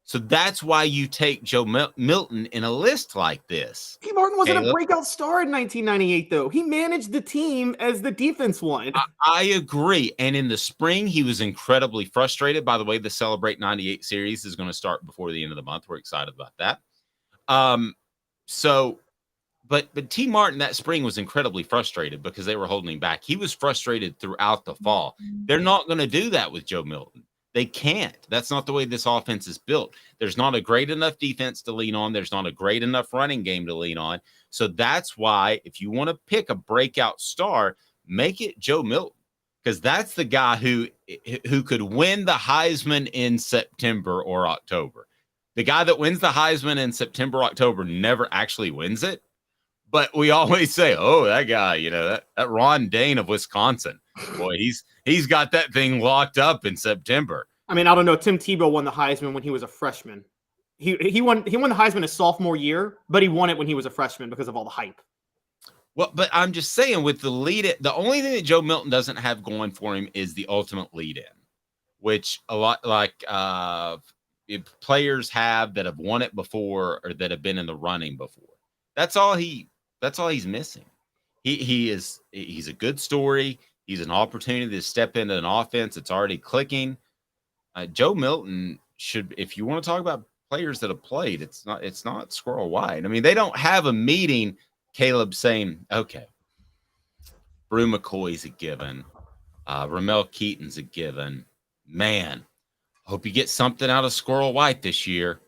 Speaker 3: So that's why you take Joe Milton in a list like this.
Speaker 4: T. Martin wasn't a breakout star in 1998, though. He managed the team as the defense won.
Speaker 3: I agree. And in the spring, he was incredibly frustrated. By the way, the Celebrate 98 series is going to start before the end of the month. We're excited about that. But T. Martin that spring was incredibly frustrated because they were holding him back. He was frustrated throughout the fall. They're not going to do that with Joe Milton. They can't. That's not the way this offense is built. There's not a great enough defense to lean on. There's not a great enough running game to lean on. So that's why if you want to pick a breakout star, make it Joe Milton, because that's the guy who could win the Heisman in September or October. The guy that wins the Heisman in September, October never actually wins it. But we always say, oh, that guy, that Ron Dane of Wisconsin, boy, he's got that thing locked up in September.
Speaker 4: I mean, I don't know. Tim Tebow won the Heisman when he was a freshman. He won the Heisman his sophomore year, but he won it when he was a freshman because of all the hype.
Speaker 3: Well, but I'm just saying with the the only thing that Joe Milton doesn't have going for him is the ultimate lead in, which a lot like players have that have won it before or that have been in the running before. That's all he's missing. He's a good story. He's an opportunity to step into an offense that's already clicking. Joe Milton should, if you want to talk about players that have played, it's not Squirrel White. I mean, they don't have a meeting, Caleb, saying, okay, Brew McCoy's a given. Ramel Keaton's a given. Man, hope you get something out of Squirrel White this year.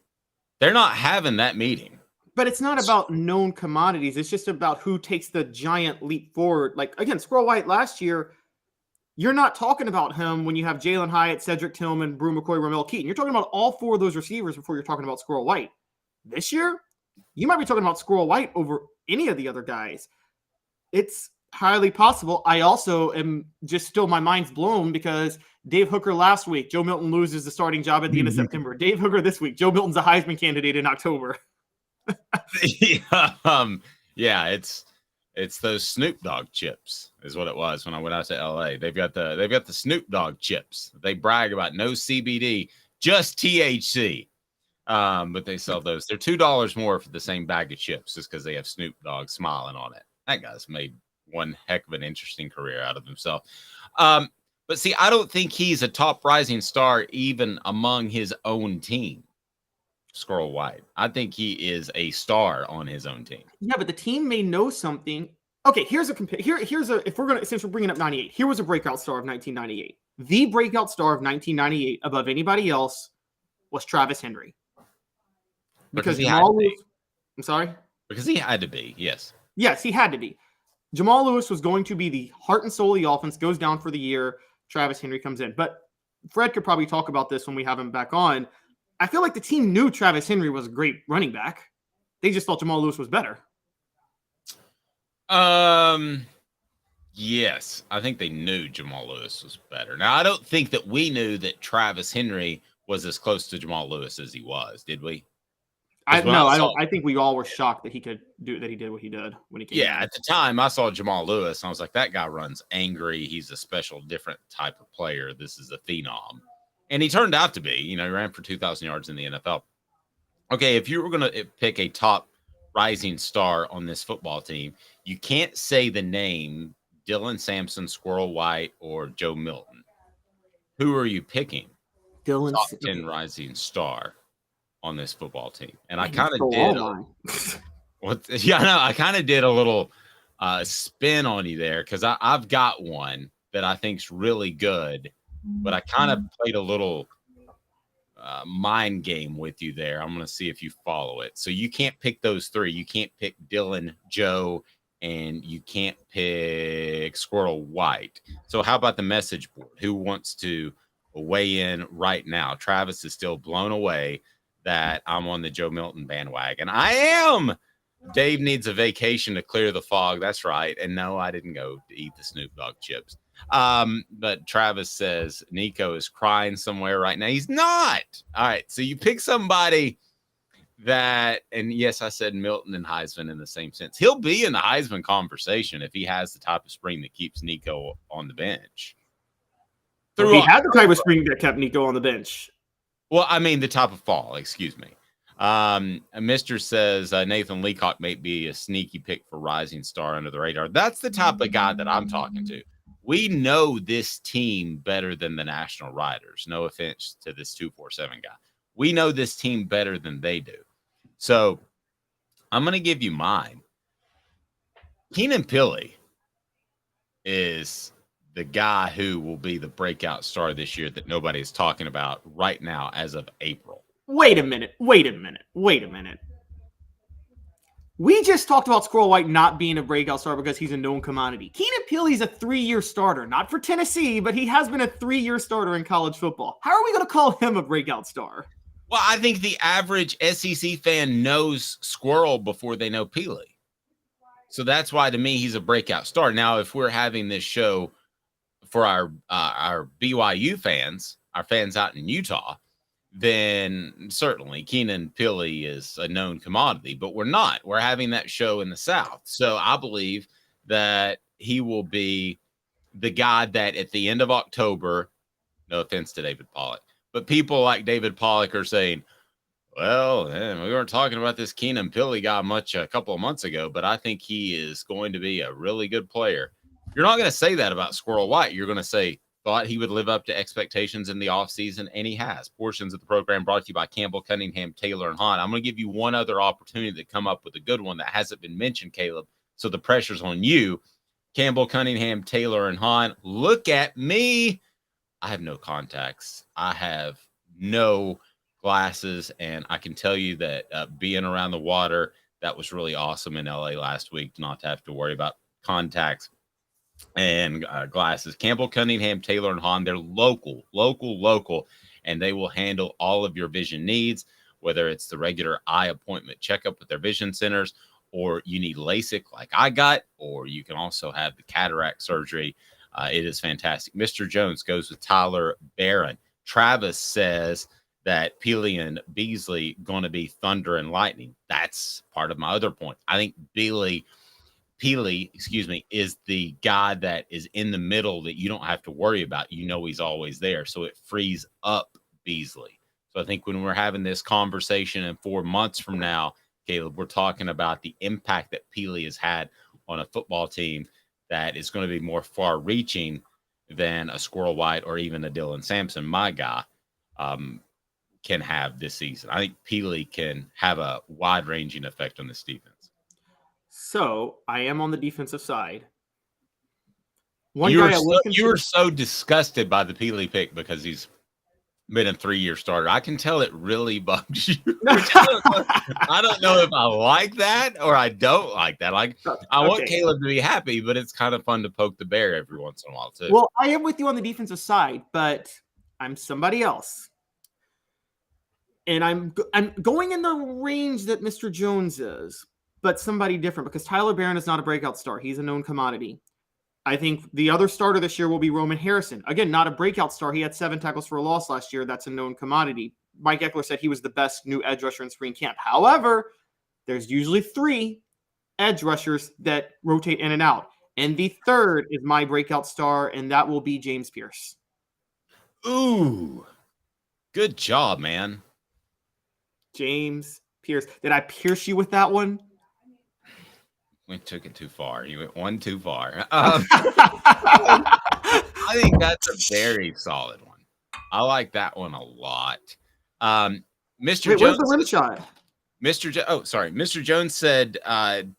Speaker 3: They're not having that meeting.
Speaker 4: But it's not about known commodities. It's just about who takes the giant leap forward. Like, again, Squirrel White last year, you're not talking about him when you have Jalen Hyatt, Cedric Tillman, Brew McCoy, Ramel Keaton. You're talking about all 4 of those receivers before you're talking about Squirrel White. This year, you might be talking about Squirrel White over any of the other guys. It's highly possible. I also am just still, my mind's blown because Dave Hooker last week, Joe Milton loses the starting job at the end of September. Dave Hooker this week, Joe Milton's a Heisman candidate in October.
Speaker 3: Yeah, it's those Snoop Dogg chips is what it was when I went out to LA. They've got the Snoop Dogg chips. They brag about no CBD, just THC. But they sell those. They're $2 more for the same bag of chips just because they have Snoop Dogg smiling on it. That guy's made one heck of an interesting career out of himself. But see, I don't think he's a top rising star even among his own team. Squirrel White. I think he is a star on his own team.
Speaker 4: Yeah, but the team may know something. Okay, here's a if we're gonna, since we're bringing up 98, here was a breakout star of 1998. The breakout star of 1998 above anybody else was Travis Henry. Because Jamal Lewis, I'm sorry?
Speaker 3: Because he had to be, yes.
Speaker 4: Yes, he had to be. Jamal Lewis was going to be the heart and soul of the offense, goes down for the year. Travis Henry comes in. But Fred could probably talk about this when we have him back on. I feel like the team knew Travis Henry was a great running back. They just thought Jamal Lewis was better.
Speaker 3: Yes, I think they knew Jamal Lewis was better. Now, I don't think that we knew that Travis Henry was as close to Jamal Lewis as he was, did we?
Speaker 4: I think we all were shocked that he could do that. He did what he did when he came.
Speaker 3: Yeah, at the time I saw Jamal Lewis, and I was like, that guy runs angry. He's a special, different type of player. This is a phenom. And he turned out to be, he ran for 2,000 yards in the NFL. Okay, if you were going to pick a top rising star on this football team, you can't say the name Dylan Sampson, Squirrel White, or Joe Milton. Who are you picking?
Speaker 4: Dylan
Speaker 3: top 10 rising star on this football team. And I kind of did. I kind of did a little spin on you there because I've got one that I think's really good. But I kind of played a little mind game with you there. I'm going to see if you follow it. So you can't pick those 3. You can't pick Dylan, Joe, and you can't pick Squirrel White. So how about the message board? Who wants to weigh in right now? Travis is still blown away that I'm on the Joe Milton bandwagon. I am. Dave needs a vacation to clear the fog. That's right. And no, I didn't go to eat the Snoop Dogg chips. But Travis says Nico is crying somewhere right now. He's not. All right. So you pick somebody that, and yes, I said Milton and Heisman in the same sense. He'll be in the Heisman conversation if he has the type of spring that keeps Nico on the bench.
Speaker 4: He had the type of spring that kept Nico on the bench.
Speaker 3: Well, I mean, the type of fall, excuse me. Mr. says Nathan Leacock may be a sneaky pick for rising star under the radar. That's the type of guy that I'm talking to. We know this team better than the national writers. No offense to this 247 guy. We know this team better than they do. So I'm going to give you mine. Keenan Pili is the guy who will be the breakout star this year that nobody is talking about right now as of April.
Speaker 4: Wait a minute. We just talked about Squirrel White not being a breakout star because he's a known commodity. Keenan Pili's a 3-year starter, not for Tennessee, but he has been a 3-year starter in college football. How are we going to call him a breakout star?
Speaker 3: Well, I think the average SEC fan knows Squirrel before they know Pili. So that's why, to me, he's a breakout star. Now, if we're having this show for our BYU fans, our fans out in Utah, then certainly Keenan Pili is a known commodity, but we're not. We're having that show in the South. So I believe that he will be the guy that at the end of October, no offense to David Pollock, but people like David Pollock are saying, well, we weren't talking about this Keenan Pili guy much a couple of months ago, but I think he is going to be a really good player. You're not going to say that about Squirrel White. You're going to say, thought he would live up to expectations in the offseason, and he has. Portions of the program brought to you by Campbell, Cunningham, Taylor, and Hahn. I'm going to give you one other opportunity to come up with a good one that hasn't been mentioned, Caleb, so the pressure's on you. Campbell, Cunningham, Taylor, and Hahn. Look at me. I have no contacts. I have no glasses, and I can tell you that being around the water, that was really awesome in LA last week, not to have to worry about contacts and glasses. Campbell, Cunningham, Taylor, and Hahn, they're local, and they will handle all of your vision needs, whether it's the regular eye appointment checkup with their vision centers, or you need LASIK like I got, or you can also have the cataract surgery. It is fantastic. Mr. Jones goes with Tyler Barron. Travis says that Peely and Beasley going to be thunder and lightning. That's part of my other point. I think Peely, is the guy that is in the middle that you don't have to worry about. You know he's always there, so it frees up Beasley. So I think when we're having this conversation in 4 months from now, Caleb, we're talking about the impact that Peely has had on a football team that is going to be more far-reaching than a Squirrel White or even a Dylan Sampson, my guy, can have this season. I think Peely can have a wide-ranging effect on this defense.
Speaker 4: So I am on the defensive side.
Speaker 3: You were so disgusted by the Peely pick because he's been a 3-year starter. I can tell it really bugs you. I don't know if I like that or I don't like that. I want Caleb to be happy, but it's kind of fun to poke the bear every once in a while too.
Speaker 4: Well, I am with you on the defensive side, but I'm somebody else. And I'm going in the range that Mr. Jones is, but somebody different, because Tyler Barron is not a breakout star. He's a known commodity. I think the other starter this year will be Roman Harrison. Again, not a breakout star. He had 7 tackles for a loss last year. That's a known commodity. Mike Eckler said he was the best new edge rusher in spring camp. However, there's usually 3 edge rushers that rotate in and out. And the third is my breakout star, and that will be James Pierce.
Speaker 3: Ooh, good job, man.
Speaker 4: James Pierce. Did I pierce you with that one?
Speaker 3: We took it too far. You went one too far. I think that's a very solid one. I like that one a lot. Mr.
Speaker 4: Wait,
Speaker 3: Jones.
Speaker 4: where's the rim shot?
Speaker 3: Mr. Jones said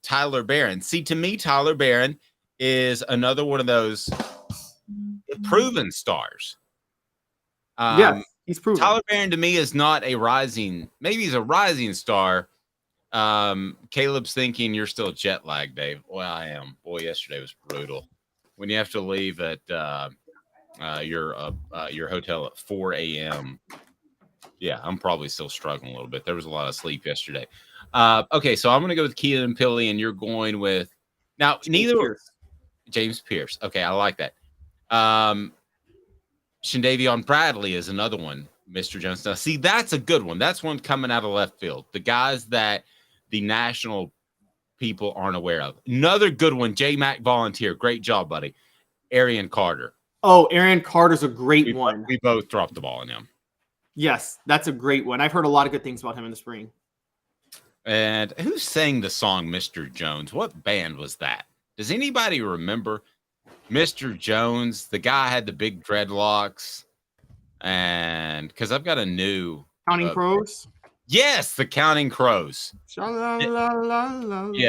Speaker 3: Tyler Barron. See, to me, Tyler Barron is another one of those proven stars.
Speaker 4: Yes, he's proven.
Speaker 3: Tyler Barron to me is not a rising. Maybe he's a rising star. Caleb's thinking you're still jet lagged, Dave. Well, I am. Boy, yesterday was brutal. When you have to leave at your hotel at 4 a.m. Yeah, I'm probably still struggling a little bit. There was a lot of sleep yesterday. Okay, so I'm going to go with Keelan and Pilly, and you're going with James Pierce. Okay, I like that. Shandavion Bradley is another one, Mr. Jones. Now, see, that's a good one. That's one coming out of left field. The guys that the national people aren't aware of. Another good one, J-Mac Volunteer. Great job, buddy. Arian Carter.
Speaker 4: Oh, Arian Carter's a great one.
Speaker 3: We both dropped the ball on him.
Speaker 4: Yes, that's a great one. I've heard a lot of good things about him in the spring.
Speaker 3: And who sang the song Mr. Jones? What band was that? Does anybody remember Mr. Jones? The guy had the big dreadlocks. And because I've got a new
Speaker 4: Counting Crows.
Speaker 3: Yes, the Counting Crows. Yeah,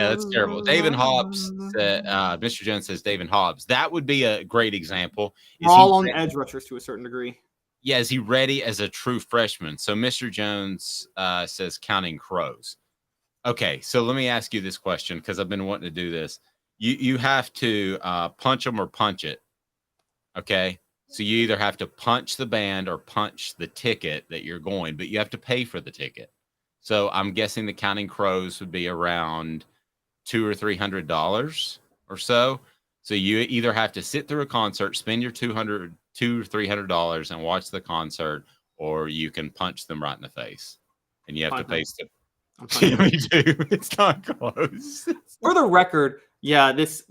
Speaker 3: that's terrible. David Hobbs. Mr. Jones says David Hobbs. That would be a great example.
Speaker 4: We're all on edge rushers to a certain degree.
Speaker 3: Yeah, is he ready as a true freshman? So Mr. Jones says Counting Crows. Okay, so let me ask you this question because I've been wanting to do this. You have to punch them or punch it. Okay, so you either have to punch the band or punch the ticket that you're going, but you have to pay for the ticket. So I'm guessing the Counting Crows would be around $200 or $300 or so. So you either have to sit through a concert, spend your $200 or $300 and watch the concert, or you can punch them right in the face, and you have to pay. Me too. It's not close.
Speaker 4: For the record, yeah, these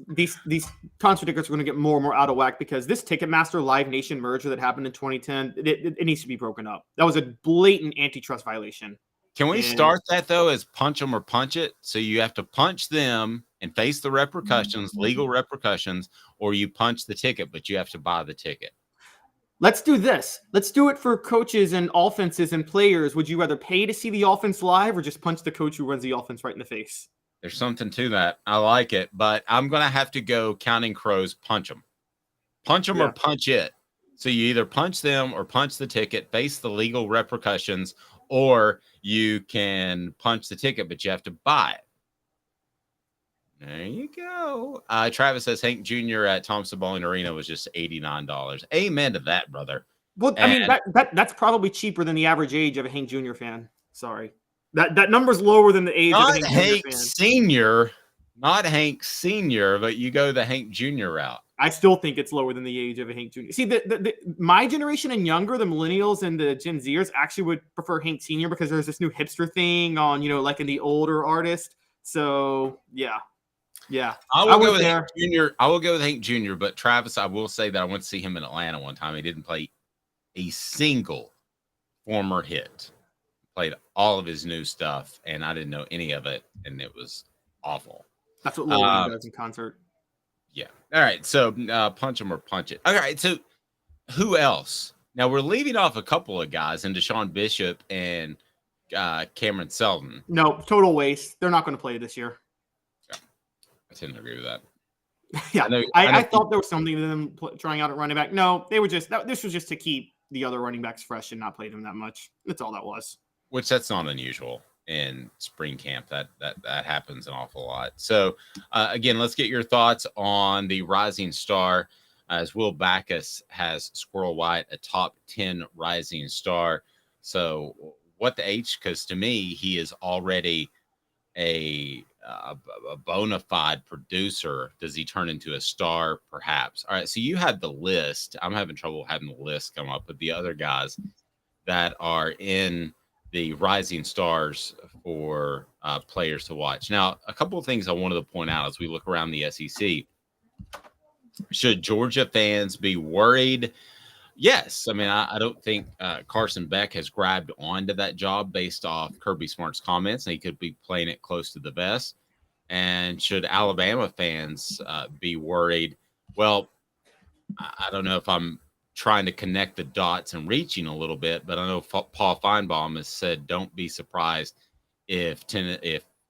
Speaker 4: concert tickets are going to get more and more out of whack because this Ticketmaster Live Nation merger that happened in 2010, it needs to be broken up. That was a blatant antitrust violation.
Speaker 3: Can we start that though as punch them or punch it? So you have to punch them and face the repercussions, legal repercussions, or you punch the ticket, but you have to buy the ticket.
Speaker 4: Let's do this. Let's do it for coaches and offenses and players. Would you rather pay to see the offense live or just punch the coach who runs the offense right in the face?
Speaker 3: There's something to that. I like it, but I'm going to have to go Counting Crows, punch them. Punch them or punch it. So you either punch them or punch the ticket, face the legal repercussions, or you can punch the ticket, but you have to buy it. There you go. Travis says Hank Jr. at Thompson Bowling Arena was just $89. Amen to that, brother.
Speaker 4: Well, I mean, that's probably cheaper than the average age of a Hank Jr. fan. Sorry. That number's lower than the age of a Hank
Speaker 3: Hank
Speaker 4: Jr. fan.
Speaker 3: Senior, not Hank Senior, but you go the Hank Jr. route.
Speaker 4: I still think it's lower than the age of a Hank Jr. See, my generation and younger, the millennials and the Gen Zers, actually would prefer Hank Sr. because there's this new hipster thing on, like in the older artist. So yeah.
Speaker 3: I will go with Hank Jr. I will go with Hank Jr. But Travis, I will say that I went to see him in Atlanta one time. He didn't play a single former hit. Played all of his new stuff, and I didn't know any of it, and it was awful.
Speaker 4: That's what Lil Wayne does in concert.
Speaker 3: Yeah. All right. So punch him or punch it. All right. So who else? Now we're leaving off a couple of guys in Deshaun Bishop and Cameron Selden.
Speaker 4: No, total waste. They're not going to play this year.
Speaker 3: Yeah. I tend to agree with that.
Speaker 4: Yeah. I thought there was something to them trying out at running back. No, they were this was just to keep the other running backs fresh and not play them that much. That's all that was.
Speaker 3: Which that's not unusual in spring camp. That happens an awful lot. So again, let's get your thoughts on the rising star, as Will Backus has Squirrel White a top 10 rising star. So what the H? Because to me, he is already a bona fide producer. Does he turn into a star? Perhaps. All right. So you had the list. I'm having trouble having the list come up with the other guys that are in the rising stars for players to watch. Now, a couple of things I wanted to point out as we look around the SEC. Should Georgia fans be worried? Yes. I mean, I don't think Carson Beck has grabbed onto that job based off Kirby Smart's comments, and he could be playing it close to the vest. And should Alabama fans be worried? Well, I don't know if I'm trying to connect the dots and reaching a little bit, but I know Paul Feinbaum has said don't be surprised if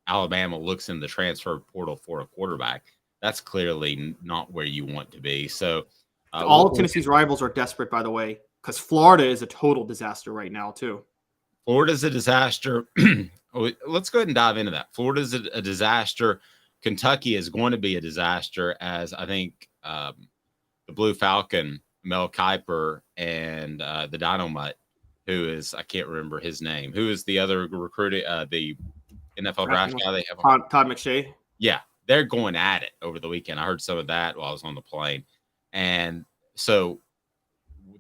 Speaker 3: Alabama looks in the transfer portal for a quarterback. That's clearly not where you want to be. So
Speaker 4: all of Tennessee's rivals are desperate, by the way, because Florida is a total disaster right now too.
Speaker 3: Florida's a disaster. Let's go ahead and dive into that. Florida's a disaster. Kentucky is going to be a disaster, as I think the Blue Falcon, Mel Kiper, and the Dynamite, who is, I can't remember his name, who is the other recruiting, the NFL draft guy they have on?
Speaker 4: Todd McShay.
Speaker 3: Yeah, they're going at it over the weekend. I heard some of that while I was on the plane. And so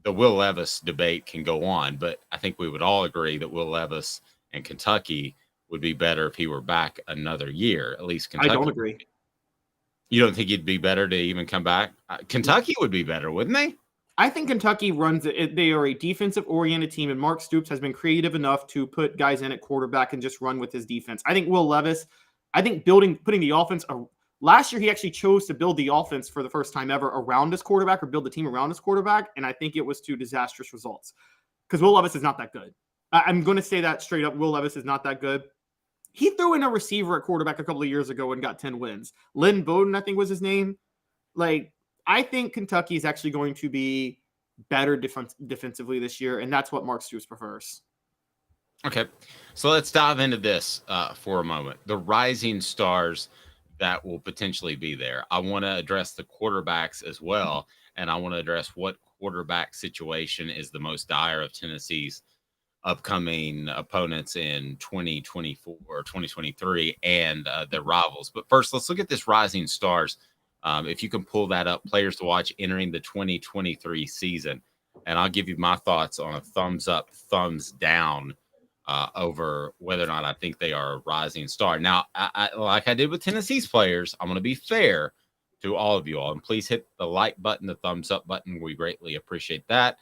Speaker 3: the Will Levis debate can go on, but I think we would all agree that Will Levis and Kentucky would be better if he were back another year. At least Kentucky.
Speaker 4: I don't agree.
Speaker 3: You don't think he'd be better to even come back? Kentucky would be better, wouldn't they?
Speaker 4: I think Kentucky runs it. They are a defensive-oriented team, and Mark Stoops has been creative enough to put guys in at quarterback and just run with his defense. I think Will Levis, putting the offense. Last year, he actually chose to build the offense for the first time ever around his quarterback, or build the team around his quarterback, and I think it was to disastrous results because Will Levis is not that good. I'm going to say that straight up. Will Levis is not that good. He threw in a receiver at quarterback a couple of years ago and got 10 wins. Lynn Bowden, I think, was his name. I think Kentucky is actually going to be better defensively this year, and that's what Mark Stoops prefers.
Speaker 3: Okay, so let's dive into this for a moment. The rising stars that will potentially be there. I want to address the quarterbacks as well, and I want to address what quarterback situation is the most dire of Tennessee's upcoming opponents in 2024 or 2023 and their rivals. But first, let's look at this rising stars. If you can pull that up, players to watch entering the 2023 season. And I'll give you my thoughts on a thumbs up, thumbs down over whether or not I think they are a rising star. Now, I like I did with Tennessee's players, I'm going to be fair to all of you all. And please hit the like button, the thumbs up button. We greatly appreciate that.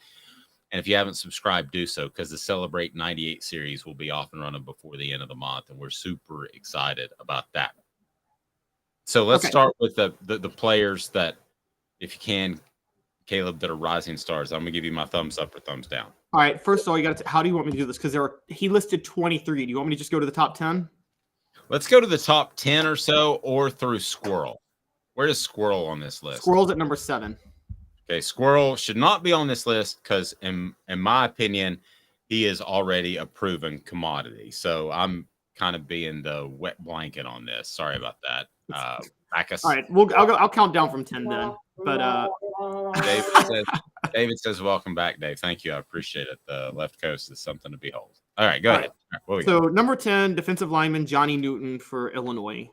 Speaker 3: And if you haven't subscribed, do so, because the Celebrate 98 series will be off and running before the end of the month. And we're super excited about that. So let's start with the players that, if you can, Caleb, that are rising stars. I'm going to give you my thumbs up or thumbs down.
Speaker 4: All right. First of all, how do you want me to do this? Because he listed 23. Do you want me to just go to the top 10?
Speaker 3: Let's go to the top 10 or so, or through Squirrel. Where is Squirrel on this list?
Speaker 4: Squirrel's at number 7.
Speaker 3: Okay, Squirrel should not be on this list because, in my opinion, he is already a proven commodity. So I'm kind of being the wet blanket on this. Sorry about that. Backus.
Speaker 4: All right, I'll count down from 10 then. But
Speaker 3: David says, welcome back, Dave. Thank you. I appreciate it. The left coast is something to behold. All right, go ahead. All right,
Speaker 4: so number 10, defensive lineman Johnny Newton for Illinois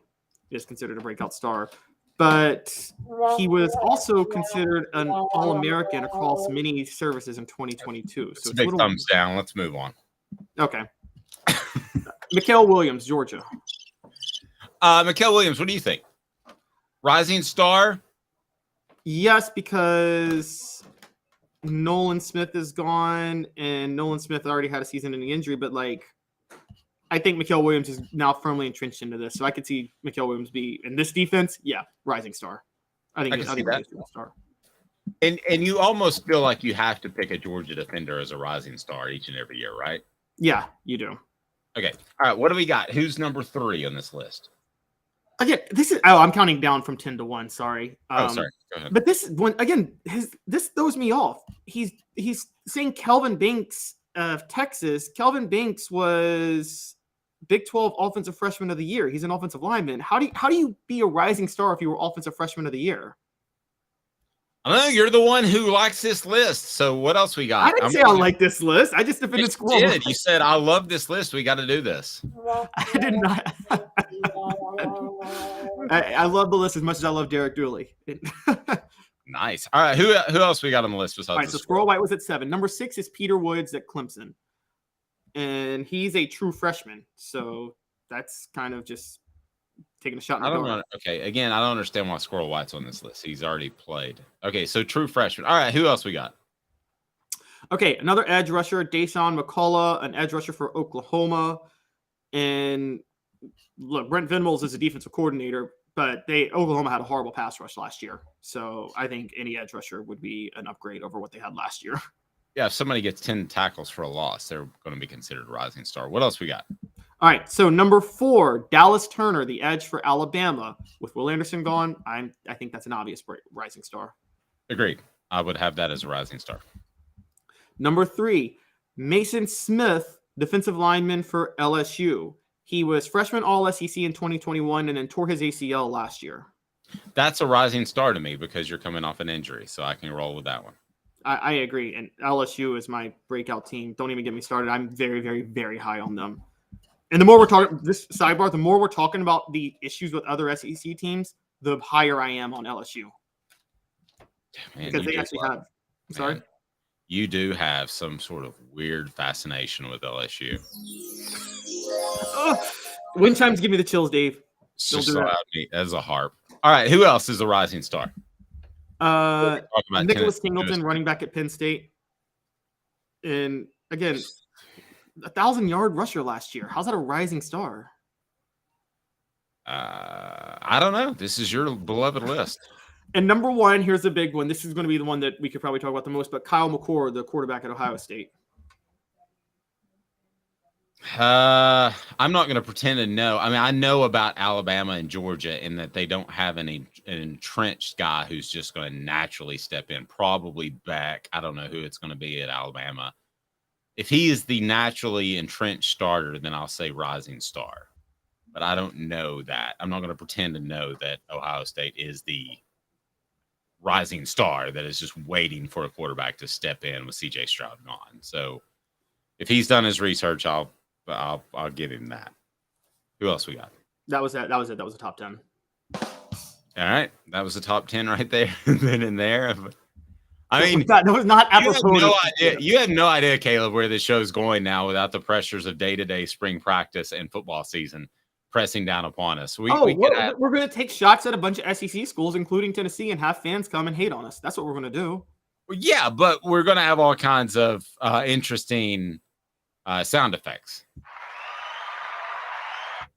Speaker 4: is considered a breakout star. But he was also considered an All-American across many services in 2022. So
Speaker 3: it's a big thumbs down. Let's move on.
Speaker 4: Okay. Mikael Williams, Georgia.
Speaker 3: Mikael Williams, what do you think? Rising star?
Speaker 4: Yes, because Nolan Smith is gone, and Nolan Smith already had a season-ending injury. But I think Mikael Williams is now firmly entrenched into this, so I could see Mikael Williams be in this defense. Yeah, rising star. I think he's a star.
Speaker 3: And you almost feel like you have to pick a Georgia defender as a rising star each and every year, right?
Speaker 4: Yeah, you do.
Speaker 3: Okay. All right. What do we got? Who's number 3 on this list?
Speaker 4: Again, I'm counting down from 10 to 1. Sorry.
Speaker 3: Sorry. Go ahead.
Speaker 4: But this one again, this throws me off. He's saying Kelvin Banks of Texas. Kelvin Banks was Big 12 Offensive Freshman of the Year. He's an offensive lineman. How do you be a rising star if you were Offensive Freshman of the Year?
Speaker 3: I don't know. You're the one who likes this list. So what else we got?
Speaker 4: I didn't say I like this list. I just defended Squirrel White.
Speaker 3: You said, I love this list. We got to do this.
Speaker 4: I did not. I love the list as much as I love Derek Dooley.
Speaker 3: Nice. All right. Who else we got on the list besides?
Speaker 4: All right. So Squirrel White was at 7. Number 6 is Peter Woods at Clemson. And he's a true freshman. So that's kind of just taking a shot in the dark.
Speaker 3: Okay. Again, I don't understand why Squirrel White's on this list. He's already played. Okay. So true freshman. All right. Who else we got?
Speaker 4: Okay. Another edge rusher, Dason McCullough, an edge rusher for Oklahoma. And look, Brent Venables is a defensive coordinator, but Oklahoma had a horrible pass rush last year. So I think any edge rusher would be an upgrade over what they had last year.
Speaker 3: Yeah, if somebody gets 10 tackles for a loss, they're going to be considered a rising star. What else we got?
Speaker 4: All right, so number 4, Dallas Turner, the edge for Alabama. With Will Anderson gone, I think that's an obvious rising star.
Speaker 3: Agreed. I would have that as a rising star.
Speaker 4: Number 3, Mason Smith, defensive lineman for LSU. He was freshman All-SEC in 2021 and then tore his ACL last year.
Speaker 3: That's a rising star to me because you're coming off an injury, so I can roll with that one.
Speaker 4: I agree, and LSU is my breakout team. Don't even get me started. I'm very, very, very high on them. And the more we're talking this sidebar, the more we're talking about the issues with other SEC teams, the higher I am on LSU.
Speaker 3: Man,
Speaker 4: because they actually have. Sorry,
Speaker 3: you do have some sort of weird fascination with LSU.
Speaker 4: Wind chimes give me the chills, Dave.
Speaker 3: Just so as a harp. All right, who else is a rising star?
Speaker 4: Nicholas Singleton, running back at Penn State. And again, 1,000-yard rusher last year. How's that a rising star?
Speaker 3: I don't know. This is your beloved list.
Speaker 4: And number 1, here's the big one. This is going to be the one that we could probably talk about the most, but Kyle McCord, the quarterback at Ohio State.
Speaker 3: I'm not going to pretend to know. I mean, I know about Alabama and Georgia in that they don't have an entrenched guy who's just going to naturally step in. Probably back. I don't know who it's going to be at Alabama. If he is the naturally entrenched starter, then I'll say rising star. But I don't know that. I'm not going to pretend to know that Ohio State is the rising star that is just waiting for a quarterback to step in with C.J. Stroud gone. So if he's done his research, I'll give him that. Who else we got?
Speaker 4: That was it. That was the top 10.
Speaker 3: All right. That was the top 10 right there. Then in there. I mean,
Speaker 4: that was not apropos.
Speaker 3: You have no idea, Caleb, where this show's going now without the pressures of day-to-day spring practice and football season pressing down upon us. We're
Speaker 4: going to take shots at a bunch of SEC schools, including Tennessee, and have fans come and hate on us. That's what we're going to do.
Speaker 3: Well, yeah, but we're going to have all kinds of interesting sound effects,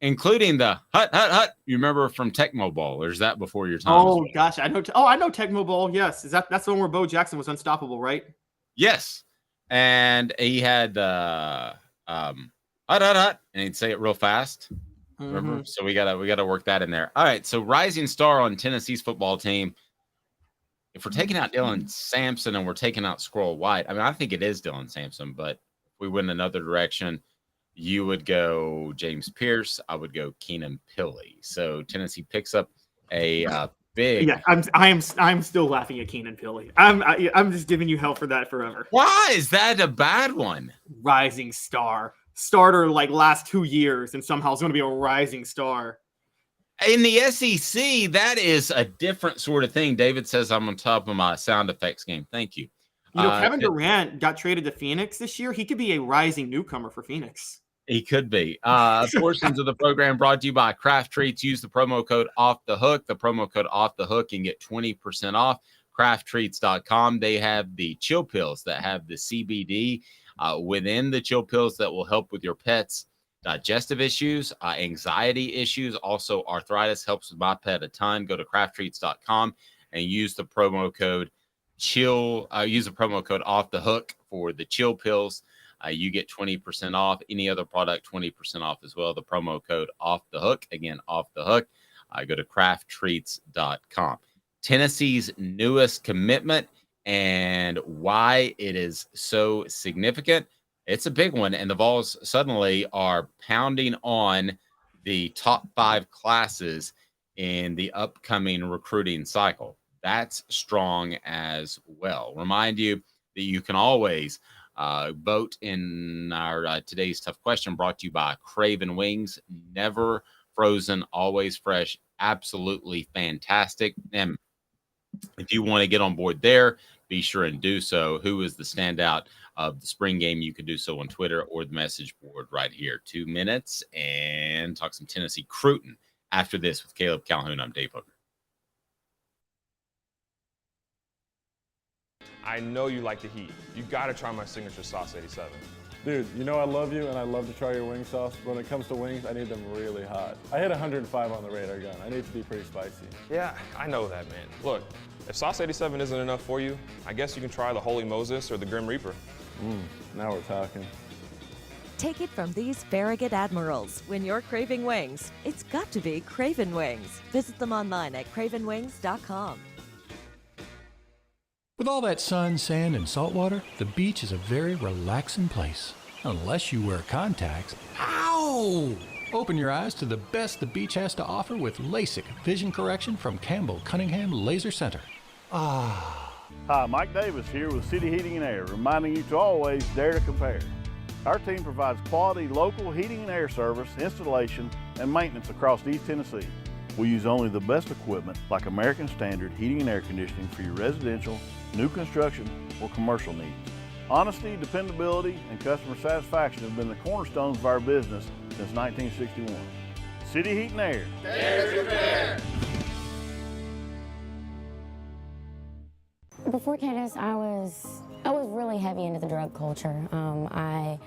Speaker 3: including the hut, hut, hut. You remember from Tecmo Bowl, or is that before your time?
Speaker 4: Oh, gosh. I know Tecmo Bowl. Yes. That's the one where Bo Jackson was unstoppable, right?
Speaker 3: Yes. And he had hut, hut, hut, and he'd say it real fast. Remember? Mm-hmm. So we gotta work that in there. All right. So rising star on Tennessee's football team. If we're taking out Dylan Sampson and we're taking out Squirrel White, I mean, I think it is Dylan Sampson, but if we went another direction, You would go James Pierce. I would go Keenan Pilley. So Tennessee picks up a big.
Speaker 4: Yeah, I'm still laughing at Keenan Pilley. I'm just giving you hell for that forever.
Speaker 3: Why is that a bad one?
Speaker 4: Rising star. Starter like last 2 years, and somehow it's going to be a rising star.
Speaker 3: In the SEC, that is a different sort of thing. David says I'm on top of my sound effects game. Thank you.
Speaker 4: You know, Kevin Durant got traded to Phoenix this year. He could be a rising newcomer for Phoenix.
Speaker 3: He could be. Portions of the program brought to you by Craft Treats. Use the promo code Off the Hook. The promo code Off the Hook and get 20% off. CraftTreats.com. They have the chill pills that have the CBD within the chill pills that will help with your pet's digestive issues, anxiety issues, also arthritis. Helps with my pet a ton. Go to CraftTreats.com and use the promo code chill. Use the promo code Off the Hook for the chill pills. You get 20% off. Any other product, 20% off as well. The promo code Off the Hook. Again, Off the Hook. Go to crafttreats.com. Tennessee's newest commitment and why it is so significant. It's a big one. And the Vols suddenly are pounding on the top 5 classes in the upcoming recruiting cycle. That's strong as well. Remind you that you can always vote in our today's tough question, brought to you by Craven Wings. Never frozen, always fresh, absolutely fantastic. And if you want to get on board there, be sure and do so. Who is the standout of the spring game? You can do so on Twitter or the message board right here. 2 minutes and talk some Tennessee Cruton after this with Caleb Calhoun. I'm Dave Hooker.
Speaker 6: I know you like the heat. You gotta try my signature sauce 87.
Speaker 15: Dude, you know I love you and I love to try your wing sauce. But when it comes to wings, I need them really hot. I hit 105 on the radar gun. I need to be pretty spicy.
Speaker 6: Yeah, I know that, man. Look, if sauce 87 isn't enough for you, I guess you can try the Holy Moses or the Grim Reaper.
Speaker 15: Now we're talking.
Speaker 16: Take it from these Farragut admirals. When you're craving wings, it's got to be Craven Wings. Visit them online at cravenwings.com.
Speaker 9: With all that sun, sand, and salt water, the beach is a very relaxing place. Unless you wear contacts. Ow! Open your eyes to the best the beach has to offer with LASIK vision correction from Campbell Cunningham Laser Center.
Speaker 17: Hi, Mike Davis here with City Heating and Air, reminding you to always dare to compare. Our team provides quality local heating and air service, installation, and maintenance across East Tennessee. We use only the best equipment like American Standard heating and air conditioning for your residential, new construction, or commercial needs. Honesty, dependability, and customer satisfaction have been the cornerstones of our business since 1961. City Heat and Air.
Speaker 18: Dare to compare.
Speaker 19: Before Cadis, I was really heavy into the drug culture. I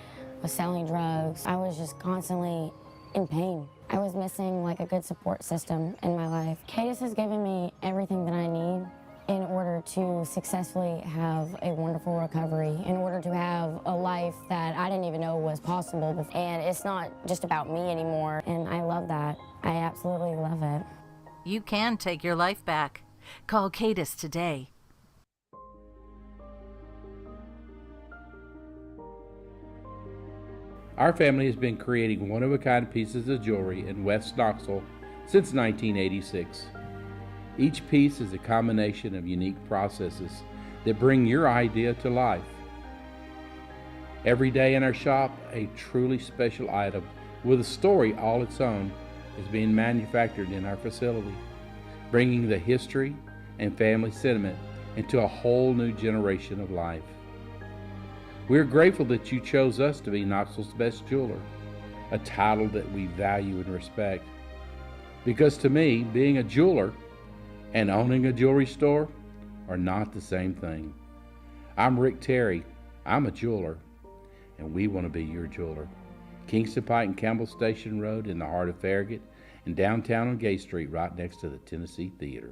Speaker 19: was selling drugs. I was just constantly in pain. I was missing like a good support system in my life. Cadis has given me everything that I need in order to successfully have a wonderful recovery, in order to have a life that I didn't even know was possible. And it's not just about me anymore, and I love that. I absolutely love it.
Speaker 8: You can take your life back. Call Cadis today.
Speaker 12: Our family has been creating one-of-a-kind pieces of jewelry in West Knoxville since 1986. Each piece is a combination of unique processes that bring your idea to life. Every day in our shop, a truly special item with a story all its own is being manufactured in our facility, bringing the history and family sentiment into a whole new generation of life. We're grateful that you chose us to be Knoxville's best jeweler, a title that we value and respect. Because to me, being a jeweler and owning a jewelry store are not the same thing. I'm Rick Terry, I'm a jeweler, and we want to be your jeweler. Kingston Pike and Campbell Station Road in the heart of Farragut, and downtown on Gay Street right next to the Tennessee Theater.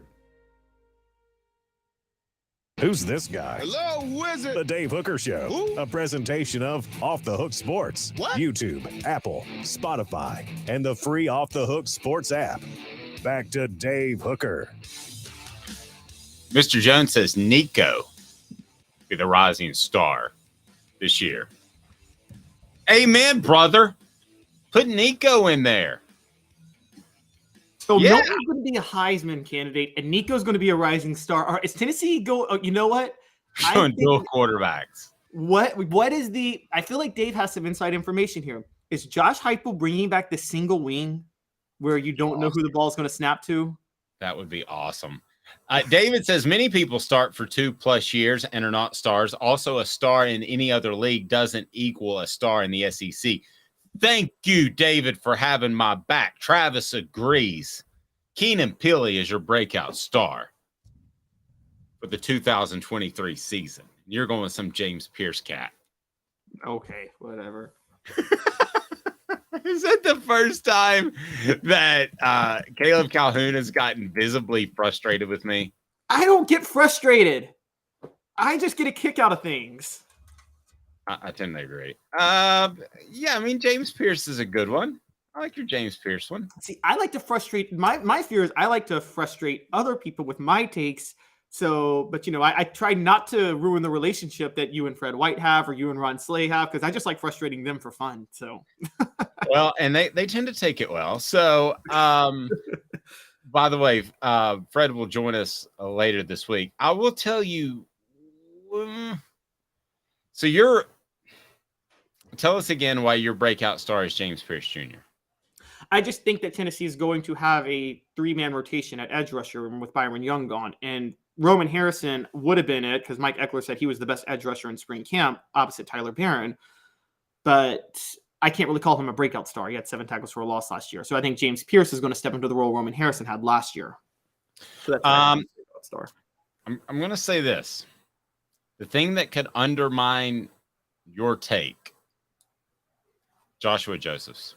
Speaker 1: Who's this guy?
Speaker 18: Hello, wizard.
Speaker 1: The Dave Hooker Show.
Speaker 18: Who?
Speaker 1: A presentation of Off the Hook Sports.
Speaker 18: What?
Speaker 1: YouTube, Apple, Spotify, and the free Off the Hook Sports app. Back to Dave Hooker.
Speaker 3: Mr. Jones says Nico be the rising star this year. Amen, brother. Put Nico in there.
Speaker 4: So
Speaker 3: Yeah.
Speaker 4: Milton's going to be a Heisman candidate, and Nico's going to be a rising star. All right, is Tennessee go? You know what?
Speaker 3: Showing dual quarterbacks.
Speaker 4: What is the? I feel like Dave has some inside information here. Is Josh Heupel bringing back the single wing, where you don't know who the ball is going to snap to?
Speaker 3: That would be awesome. David says many people start for 2+ years and are not stars. Also, a star in any other league doesn't equal a star in the SEC. Thank you, David, for having my back. Travis agrees. Keenan Pili is your breakout star for the 2023 season. You're going with some James Pierce cat.
Speaker 4: Okay, whatever.
Speaker 3: Is that the first time that Caleb Calhoun has gotten visibly frustrated with me?
Speaker 4: I don't get frustrated. I just get a kick out of things.
Speaker 3: I tend to agree. Yeah, I mean, James Pierce is a good one. I like your James Pierce one.
Speaker 4: See, I like to frustrate my fear is I like to frustrate other people with my takes. So, but I try not to ruin the relationship that you and Fred White have or you and Ron Slay have, because I just like frustrating them for fun. So,
Speaker 3: well, and they tend to take it well. So, by the way, Fred will join us later this week. I will tell you. So tell us again why your breakout star is James Pierce Jr.
Speaker 4: I just think that Tennessee is going to have a 3-man rotation at edge rusher with Byron Young gone, and Roman Harrison would have been it because Mike Eckler said he was the best edge rusher in spring camp opposite Tyler Barron. But I can't really call him a breakout star. He had 7 tackles for a loss last year. So I think James Pierce is going to step into the role Roman Harrison had last year. So that's breakout star.
Speaker 3: I'm going to say this. The thing that could undermine your take, Joshua Josephs.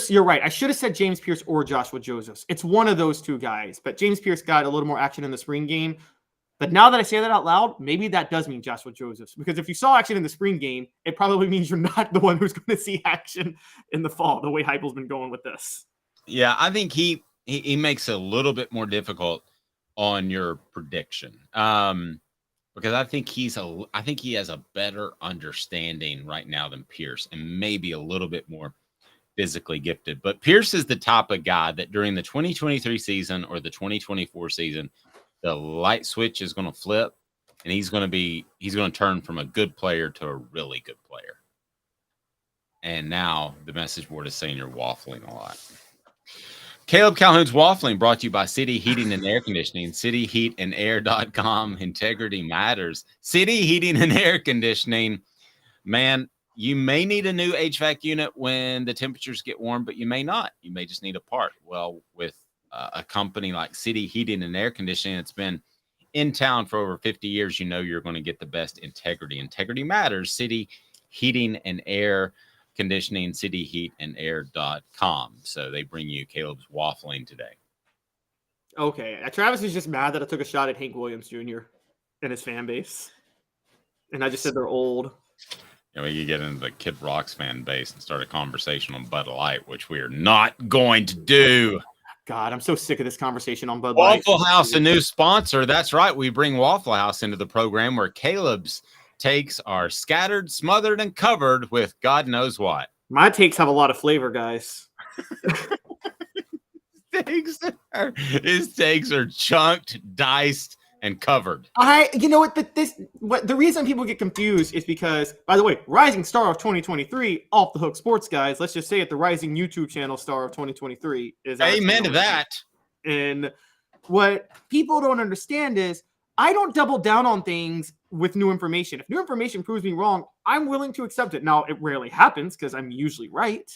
Speaker 4: You're right. I should have said James Pierce or Joshua Josephs. It's one of those two guys, but James Pierce got a little more action in the spring game. But now that I say that out loud, maybe that does mean Joshua Josephs, because if you saw action in the spring game, it probably means you're not the one who's going to see action in the fall, the way Heupel's been going with this.
Speaker 3: Yeah, I think he makes it a little bit more difficult on your prediction. Because I think he has a better understanding right now than Pierce, and maybe a little bit more physically gifted. But Pierce is the type of guy that during the 2023 season or the 2024 season, the light switch is going to flip, and he's going to turn from a good player to a really good player. And now the message board is saying you're waffling a lot. Caleb Calhoun's waffling brought to you by City Heating and Air Conditioning, cityheatandair.com. Integrity matters. City Heating and Air Conditioning. Man, you may need a new HVAC unit when the temperatures get warm, but you may not. You may just need a part. Well, with a company like City Heating and Air Conditioning, it's been in town for over 50 years. You know you're going to get the best integrity. Integrity matters. City Heating and Air Conditioning, cityheatandair.com. So they bring you Caleb's waffling today.
Speaker 4: Okay. Travis is just mad that I took a shot at Hank Williams Jr. and his fan base. And I just said they're old.
Speaker 3: Yeah, we could get into the Kid Rock's fan base and start a conversation on Bud Light, which we are not going to do.
Speaker 4: God, I'm so sick of this conversation on Bud Light.
Speaker 3: Waffle House, a new sponsor. That's right. We bring Waffle House into the program where Caleb's takes are scattered, smothered, and covered with God knows what.
Speaker 4: My takes have a lot of flavor, guys.
Speaker 3: His takes are chunked, diced, and covered.
Speaker 4: You know what? The reason people get confused is because, by the way, rising star of 2023, Off the Hook Sports guys. Let's just say it, the rising YouTube channel star of 2023 is.
Speaker 3: Amen to that.
Speaker 4: And what people don't understand is I don't double down on things with new information. If new information proves me wrong, I'm willing to accept it. Now, it rarely happens because I'm usually right.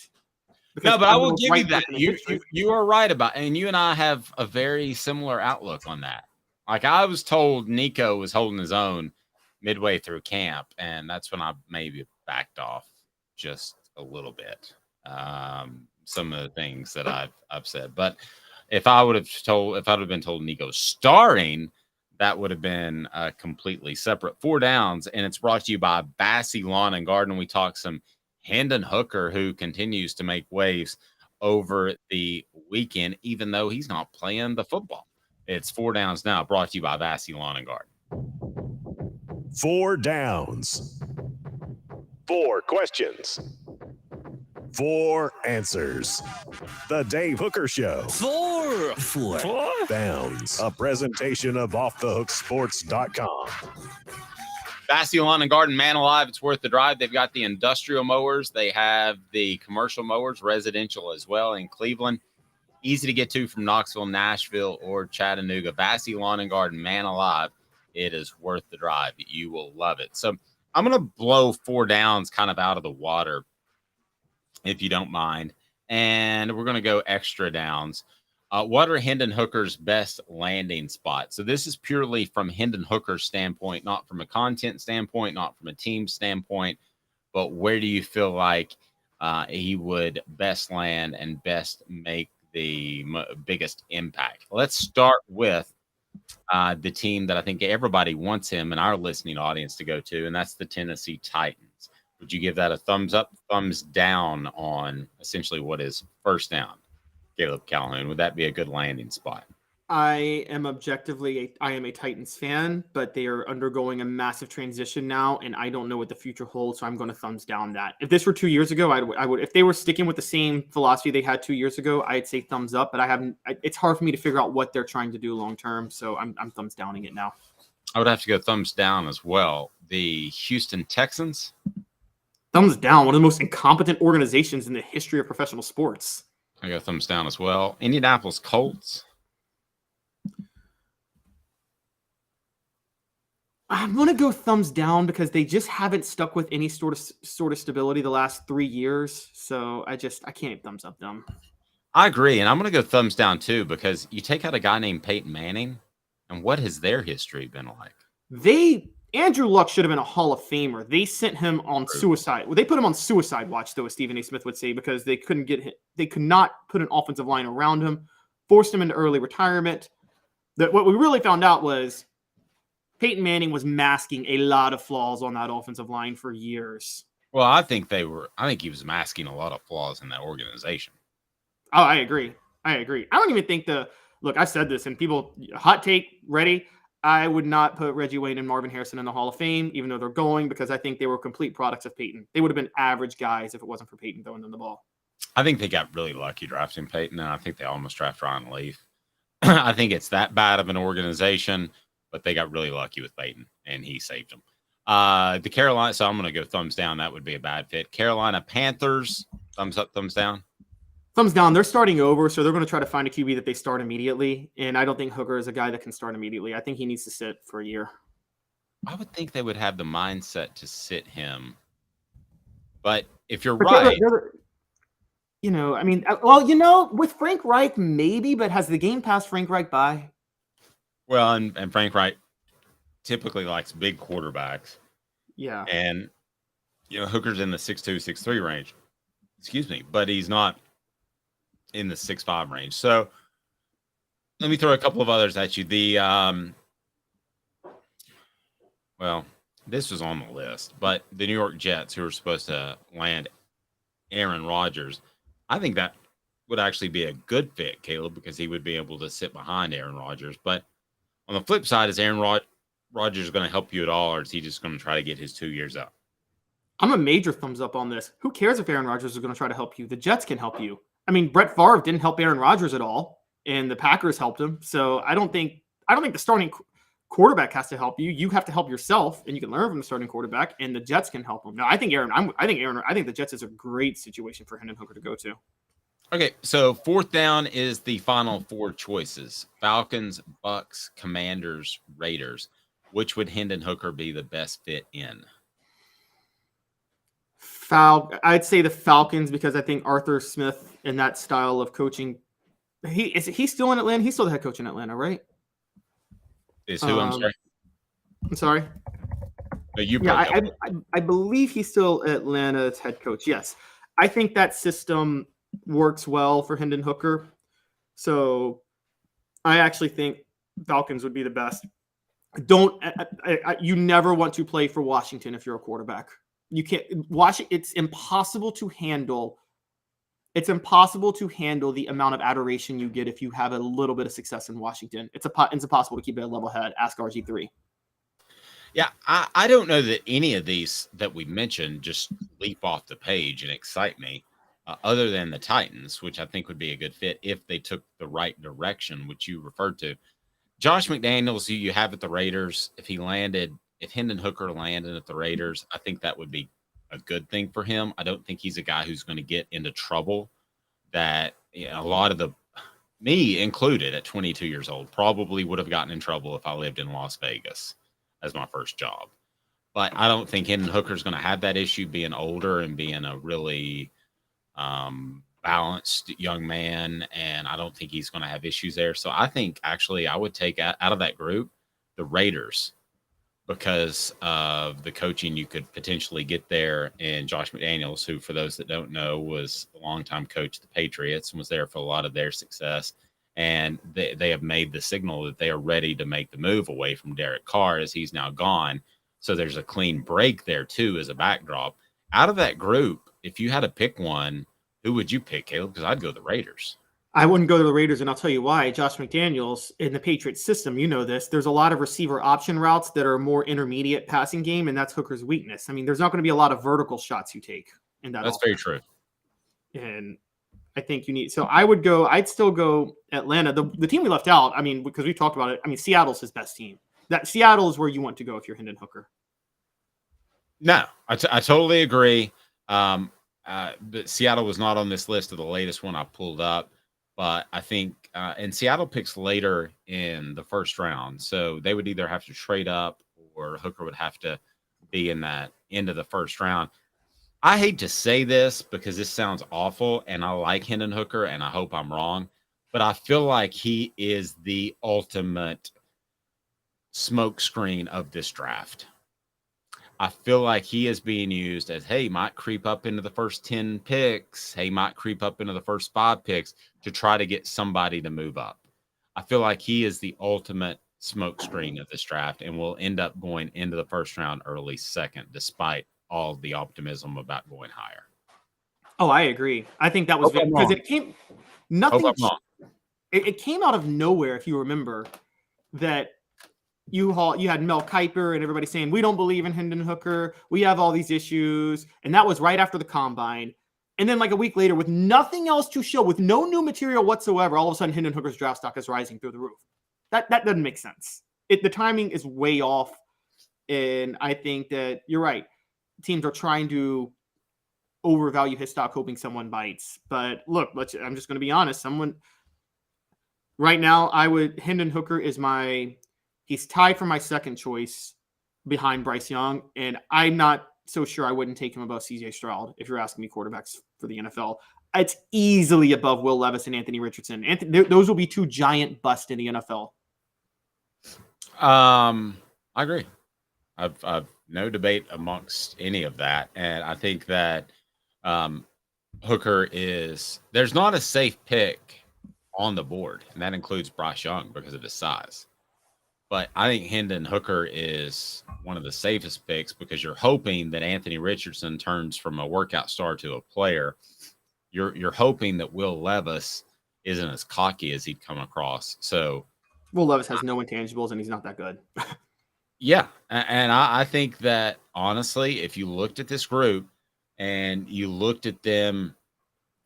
Speaker 3: No, but I will give you that. You are right about, and you and I have a very similar outlook on that. Like I was told Nico was holding his own midway through camp, and that's when I maybe backed off just a little bit. Some of the things that I've said. But if I'd have been told Nico's starring, that would have been completely separate. 4 downs, and it's brought to you by Bassey Lawn and Garden. We talk some Hendon Hooker, who continues to make waves over the weekend, even though he's not playing the football. It's 4 downs now, brought to you by Bassey Lawn and Garden.
Speaker 1: 4 downs. 4 questions. 4 answers. The Dave Hooker Show.
Speaker 14: 4
Speaker 1: Downs, a presentation of offthehooksports.com.
Speaker 3: Vassy Lawn and Garden, Man Alive, it's worth the drive. They've got the industrial mowers. They have the commercial mowers, residential as well in Cleveland. Easy to get to from Knoxville, Nashville, or Chattanooga. Vassy Lawn and Garden, Man Alive. It is worth the drive. You will love it. So I'm going to blow 4 downs kind of out of the water, if you don't mind. And we're going to go extra downs. What are Hendon Hooker's best landing spots? So this is purely from Hendon Hooker's standpoint, not from a content standpoint, not from a team standpoint, but where do you feel like he would best land and best make the biggest impact? Let's start with the team that I think everybody wants him in our listening audience to go to, and that's the Tennessee Titans. Would you give that a thumbs up, thumbs down on essentially what is first down? Caleb Calhoun, would that be a good landing spot?
Speaker 4: I am a Titans fan, but they are undergoing a massive transition now, and I don't know what the future holds, so I'm going to thumbs down that. If this were 2 years ago, I would. If they were sticking with the same philosophy they had 2 years ago, I'd say thumbs up, but it's hard for me to figure out what they're trying to do long term, so I'm thumbs downing it now.
Speaker 3: I would have to go thumbs down as well. The Houston Texans?
Speaker 4: Thumbs down, one of the most incompetent organizations in the history of professional sports.
Speaker 3: I go thumbs down as well. Indianapolis Colts?
Speaker 4: I'm going to go thumbs down because they just haven't stuck with any sort of stability the last 3 years. So I can't thumbs up them.
Speaker 3: I agree. And I'm going to go thumbs down too, because you take out a guy named Peyton Manning, and what has their history been like?
Speaker 4: Andrew Luck should have been a Hall of Famer. They sent him on suicide. Well, they put him on suicide watch, though, as Stephen A. Smith would say, because they couldn't get him. They could not put an offensive line around him, forced him into early retirement. What we really found out was Peyton Manning was masking a lot of flaws on that offensive line for years.
Speaker 3: Well, I think he was masking a lot of flaws in that organization.
Speaker 4: Oh, I agree. I don't even think look, I said this, and people, hot take, ready. I would not put Reggie Wayne and Marvin Harrison in the Hall of Fame, even though they're going, because I think they were complete products of Peyton. They would have been average guys if it wasn't for Peyton throwing them the ball.
Speaker 3: I think they got really lucky drafting Peyton, and I think they almost drafted Ryan Leaf. I think it's that bad of an organization, but they got really lucky with Peyton, and he saved them. The Carolina, so I'm going to go thumbs down. That would be a bad fit. Carolina Panthers, thumbs up, thumbs down.
Speaker 4: Thumbs down. They're starting over, so they're going to try to find a QB that they start immediately. And I don't think Hooker is a guy that can start immediately. I think he needs to sit for a year.
Speaker 3: I would think they would have the mindset to sit him. But if you're right.
Speaker 4: With Frank Reich, maybe, but has the game passed Frank Reich by?
Speaker 3: Well, and Frank Reich typically likes big quarterbacks.
Speaker 4: Yeah.
Speaker 3: And, Hooker's in the 6'2", 6'3" range. Excuse me, but he's not in the 6'5" range. So let me throw a couple of others at you. This was on the list, but the New York Jets, who are supposed to land Aaron Rodgers, I think that would actually be a good fit, Caleb, because he would be able to sit behind Aaron Rodgers. But on the flip side, is Aaron Rodgers going to help you at all, or is he just going to try to get his 2 years up?
Speaker 4: I'm a major thumbs up on this. Who cares if Aaron Rodgers is going to try to help you? The Jets can help you. I mean, Brett Favre didn't help Aaron Rodgers at all, and the Packers helped him. So I don't think the starting quarterback has to help you. You have to help yourself, and you can learn from the starting quarterback, and the Jets can help him. Now, I think the Jets is a great situation for Hendon Hooker to go to.
Speaker 3: Okay, so fourth down is the final 4 choices: Falcons, Bucks, Commanders, Raiders. Which would Hendon Hooker be the best fit in?
Speaker 4: I'd say the Falcons, because I think Arthur Smith and that style of coaching. He's still in Atlanta. He's still the head coach in Atlanta, right?
Speaker 3: Is who? I'm sorry.
Speaker 4: I'm sorry. I believe he's still Atlanta's head coach. Yes, I think that system works well for Hendon Hooker. So I actually think Falcons would be the best. You never want to play for Washington if you're a quarterback. You can't watch it. It's impossible to handle. It's impossible to handle the amount of adoration you get if you have a little bit of success in Washington. It's impossible to keep it a level head. Ask RG3.
Speaker 3: Yeah, I don't know that any of these that we mentioned just leap off the page and excite me. other than the Titans, which I think would be a good fit if they took the right direction, which you referred to. Josh McDaniels, who you have at the Raiders, if Hendon Hooker landed at the Raiders, I think that would be a good thing for him. I don't think he's a guy who's going to get into trouble that a lot of me included at 22 years old, probably would have gotten in trouble if I lived in Las Vegas as my first job. But I don't think Hendon Hooker is going to have that issue being older and being a really balanced young man. And I don't think he's going to have issues there. So I think actually I would take out of that group the Raiders because of the coaching you could potentially get there. And Josh McDaniels, who, for those that don't know, was a longtime coach of the Patriots and was there for a lot of their success. And they have made the signal that they are ready to make the move away from Derek Carr as he's now gone. So there's a clean break there, too, as a backdrop. Out of that group, if you had to pick one, who would you pick, Caleb? Because I'd go the Raiders.
Speaker 4: I wouldn't go to the Raiders, and I'll tell you why. Josh McDaniels, in the Patriots system, you know this, there's a lot of receiver option routes that are more intermediate passing game, and that's Hooker's weakness. I mean, there's not going to be a lot of vertical shots you take in that.
Speaker 3: That's very true.
Speaker 4: And I think you need – so I'd still go Atlanta. The team we left out, I mean, because we talked about it, I mean, Seattle's his best team. That Seattle is where you want to go if you're Hendon Hooker.
Speaker 3: No, I totally agree. But Seattle was not on this list of the latest one I pulled up. But I think and Seattle picks later in the first round. So they would either have to trade up or Hooker would have to be in that end of the first round. I hate to say this because this sounds awful, and I like Hendon Hooker, and I hope I'm wrong. But I feel like he is the ultimate smokescreen of this draft. I feel like he is being used as, hey, might creep up into the first 10 picks. Hey, might creep up into the first 5 picks to try to get somebody to move up. I feel like he is the ultimate smokescreen of this draft and will end up going into the first round, early second, despite all the optimism about going higher.
Speaker 4: Oh, I agree. I think that was because it came nothing. It came out of nowhere, if you remember, that you had Mel Kiper and everybody saying, we don't believe in Hendon Hooker. We have all these issues. And that was right after the combine. And then like a week later, with nothing else to show, with no new material whatsoever, all of a sudden Hendon Hooker's draft stock is rising through the roof. That doesn't make sense. The timing is way off. And I think that you're right. Teams are trying to overvalue his stock, hoping someone bites. But look, I'm just going to be honest. Right now, Hendon Hooker is he's tied for my second choice behind Bryce Young. And I'm not so sure I wouldn't take him above CJ Stroud if you're asking me quarterbacks for the NFL. It's easily above Will Levis and Anthony Richardson. Those will be 2 giant busts in the NFL.
Speaker 3: I agree. I've no debate amongst any of that. And I think that Hooker there's not a safe pick on the board, and that includes Bryce Young because of his size. But I think Hendon Hooker is one of the safest picks because you're hoping that Anthony Richardson turns from a workout star to a player. You're hoping that Will Levis isn't as cocky as he'd come across. So
Speaker 4: Will Levis has no intangibles, and he's not that good.
Speaker 3: Yeah, and I think that, honestly, if you looked at this group and you looked at them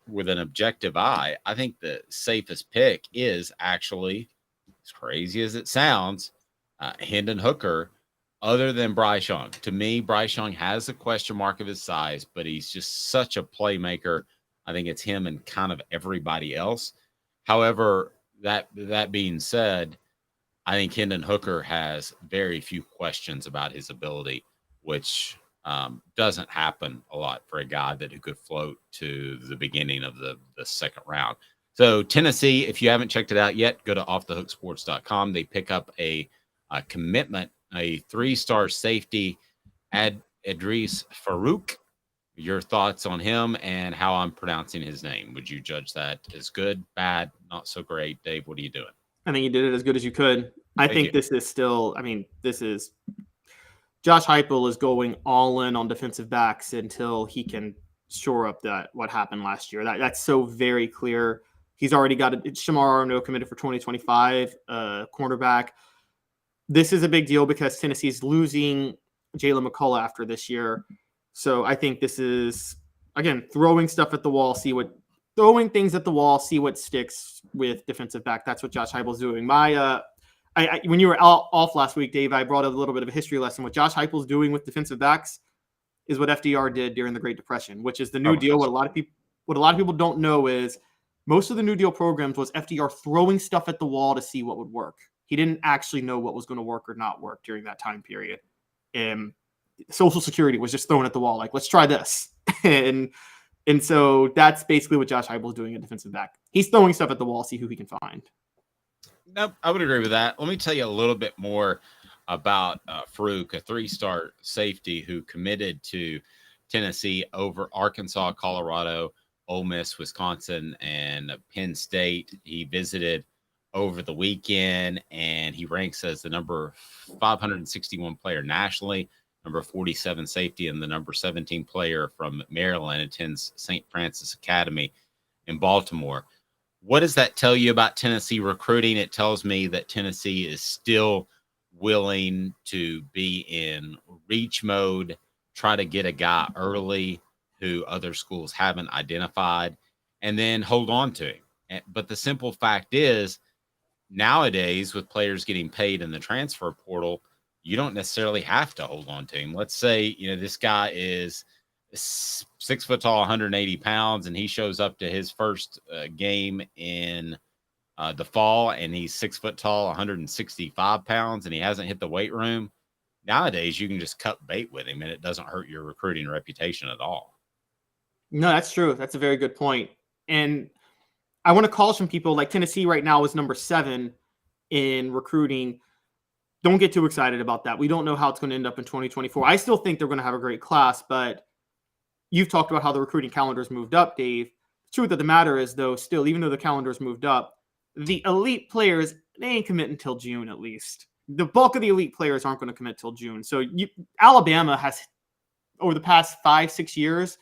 Speaker 3: with an objective eye, I think the safest pick is actually, as crazy as it sounds, Hendon Hooker, other than Bryce Young. To me, Bryce Young has a question mark of his size, but he's just such a playmaker. I think it's him and kind of everybody else. However, that being said, I think Hendon Hooker has very few questions about his ability, which doesn't happen a lot for a guy who could float to the beginning of the second round. So Tennessee, if you haven't checked it out yet, go to offthehooksports.com. They pick up a commitment, a 3-star safety, Idris Farouk. Your thoughts on him and how I'm pronouncing his name? Would you judge that as good, bad, not so great? Dave, what are you doing?
Speaker 4: I think you did it as good as you could. This is still, Josh Heupel is going all in on defensive backs until he can shore up what happened last year. That's so very clear. He's already got Shamar Arno committed for 2025, cornerback. This is a big deal because Tennessee's losing Jalen McCullough after this year. So I think this is again, throwing things at the wall, see what sticks with defensive back. That's what Josh Heupel's doing. When you were off last week, Dave, I brought a little bit of a history lesson. What Josh Heupel's doing with defensive backs is what FDR did during the Great Depression, which is the New Deal. What a lot of people don't know is most of the New Deal programs was FDR throwing stuff at the wall to see what would work. He didn't actually know what was going to work or not work during that time period. And Social Security was just thrown at the wall, like, let's try this. and so that's basically what Josh Heupel is doing at defensive back. He's throwing stuff at the wall, see who he can find.
Speaker 3: Nope, I would agree with that. Let me tell you a little bit more about Farouk, a 3-star safety who committed to Tennessee over Arkansas, Colorado, Ole Miss, Wisconsin, and Penn State. He visited over the weekend, and he ranks as the number 561 player nationally, number 47 safety, and the number 17 player from Maryland. Attends St. Francis Academy in Baltimore. What does that tell you about Tennessee recruiting? It tells me that Tennessee is still willing to be in reach mode, try to get a guy early who other schools haven't identified, and then hold on to him. But the simple fact is, nowadays, with players getting paid in the transfer portal, you don't necessarily have to hold on to him. Let's say, this guy is 6 foot tall, 180 pounds, and he shows up to his first game in the fall, and he's 6 foot tall, 165 pounds, and he hasn't hit the weight room. Nowadays, you can just cut bait with him, and it doesn't hurt your recruiting reputation at all.
Speaker 4: No, that's true. That's a very good point. And I want to call some people, like Tennessee right now is number 7 in recruiting. Don't get too excited about that. We don't know how it's going to end up in 2024. I still think they're going to have a great class, but you've talked about how the recruiting calendar's moved up, Dave. The truth of the matter is, though, still, even though the calendar's moved up, the elite players, they ain't commit until June at least. The bulk of the elite players aren't going to commit till June. So Alabama has, over the past 5-6 years,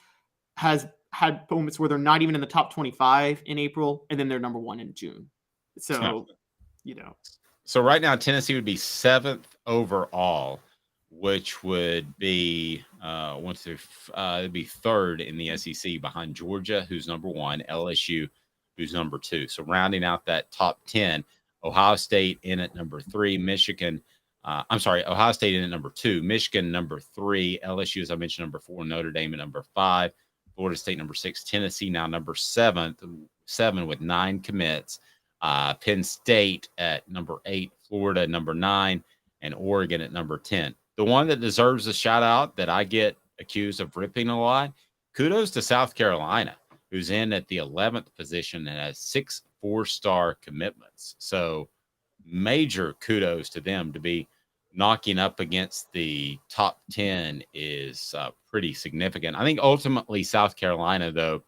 Speaker 4: has had moments where they're not even in the top 25 in April, and then they're number 1 in June. So,
Speaker 3: So right now, Tennessee would be 7th overall, which would be it'd be 3rd in the SEC behind Georgia, who's number 1, LSU, who's number 2. So rounding out that top 10, Ohio State in at number 3, Ohio State in at number 2, Michigan number 3, LSU, as I mentioned, number 4, Notre Dame at number 5, Florida State number 6, Tennessee now number 7 with 9 commits. Penn State at number 8, Florida number 9, and Oregon at number 10. The one that deserves a shout out that I get accused of ripping a lot, kudos to South Carolina, who's in at the 11th position and has 6 4-star commitments. So major kudos to them. To be knocking up against the top 10 is pretty significant. I think ultimately South Carolina, though,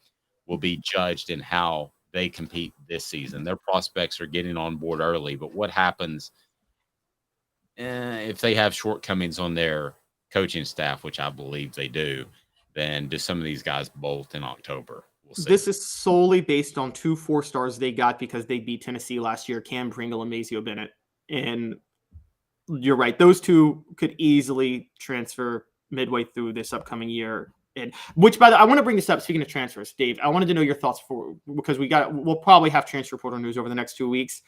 Speaker 3: will be judged in how they compete this season. Their prospects are getting on board early, but what happens if they have shortcomings on their coaching staff, which I believe they do, then do some of these guys bolt in October? We'll see.
Speaker 4: This is solely based on 2 4-stars they got because they beat Tennessee last year, Cam Pringle and Mazeo Bennett. And you're right. Those 2 could easily transfer midway through this upcoming year. And which, by the way, I want to bring this up. Speaking of transfers, Dave, I wanted to know your thoughts because we'll probably have transfer portal news over the next 2 weeks.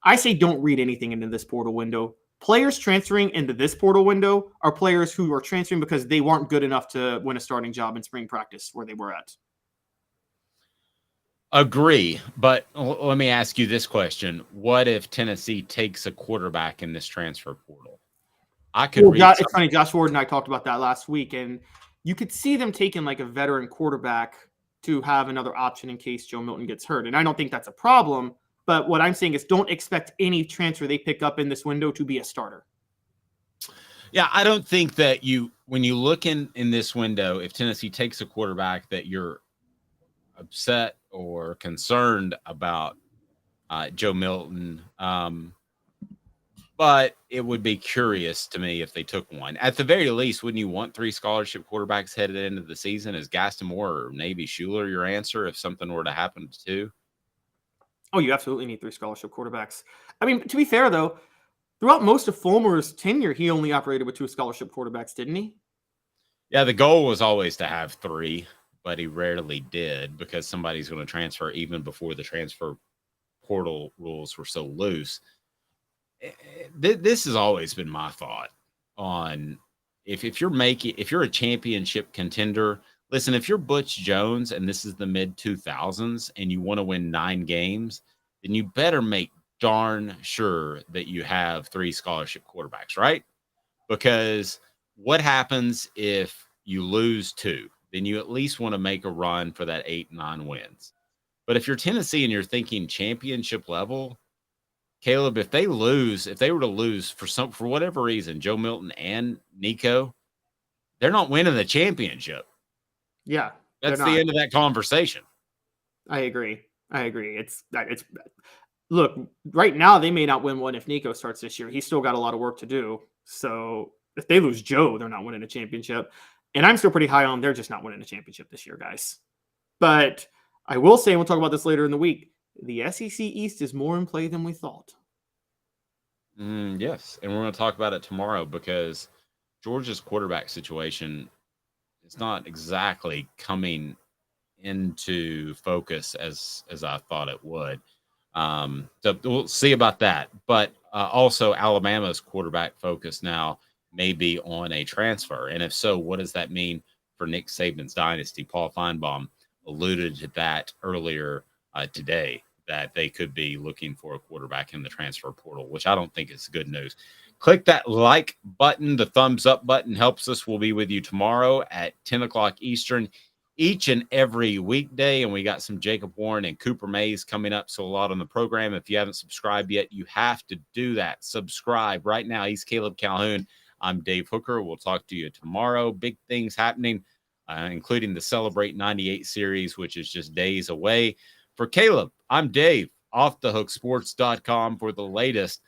Speaker 4: I say don't read anything into this portal window. Players transferring into this portal window are players who are transferring because they weren't good enough to win a starting job in spring practice where they were at.
Speaker 3: Agree, but let me ask you this question. What if Tennessee takes a quarterback in this transfer portal?
Speaker 4: It's funny. Josh Ward and I talked about that last week, and you could see them taking like a veteran quarterback to have another option in case Joe Milton gets hurt. And I don't think that's a problem. But what I'm saying is don't expect any transfer they pick up in this window to be a starter.
Speaker 3: Yeah, I don't think that when you look in this window, if Tennessee takes a quarterback, that you're upset or concerned about Joe Milton. But it would be curious to me if they took one. At the very least, wouldn't you want 3 scholarship quarterbacks headed into the season? Is Gaston Moore or Navy Schuler your answer if something were to happen to 2?
Speaker 4: Oh, you absolutely need 3 scholarship quarterbacks. I mean, to be fair, though, throughout most of Fulmer's tenure, he only operated with 2 scholarship quarterbacks, didn't he?
Speaker 3: Yeah, the goal was always to have 3, but he rarely did because somebody's going to transfer even before the transfer portal rules were so loose. This has always been my thought on if you're a championship contender. Listen, if you're Butch Jones and this is the mid 2000s and you want to win 9 games, then you better make darn sure that you have 3 scholarship quarterbacks, right? Because what happens if you lose 2? Then you at least want to make a run for that 8-9 wins. But if you're Tennessee and you're thinking championship level, Caleb, if they were to lose for whatever reason, Joe Milton and Nico, they're not winning the championship.
Speaker 4: Yeah,
Speaker 3: that's the end of that conversation.
Speaker 4: I agree. It's look, right now they may not win one if Nico starts this year. He's still got a lot of work to do. So if they lose Joe, they're not winning a championship. And I'm still pretty high on they're just not winning a championship this year, guys. But I will say, and we'll talk about this later in the week, the SEC East is more in play than we thought.
Speaker 3: Yes, and we're going to talk about it tomorrow because Georgia's quarterback situation is not exactly coming into focus as I thought it would. So we'll see about that. But also Alabama's quarterback focus now may be on a transfer. And if so, what does that mean for Nick Saban's dynasty? Paul Feinbaum alluded to that earlier today, that they could be looking for a quarterback in the transfer portal, which I don't think is good news. Click that like button. The thumbs up button helps us. We'll be with you tomorrow at 10 o'clock Eastern each and every weekday. And we got some Jacob Warren and Cooper Mays coming up. So a lot on the program. If you haven't subscribed yet, you have to do that. Subscribe right now. He's Caleb Calhoun. I'm Dave Hooker. We'll talk to you tomorrow. Big things happening, including the Celebrate 98 series, which is just days away. For Caleb, I'm Dave. OffTheHookSports.com for the latest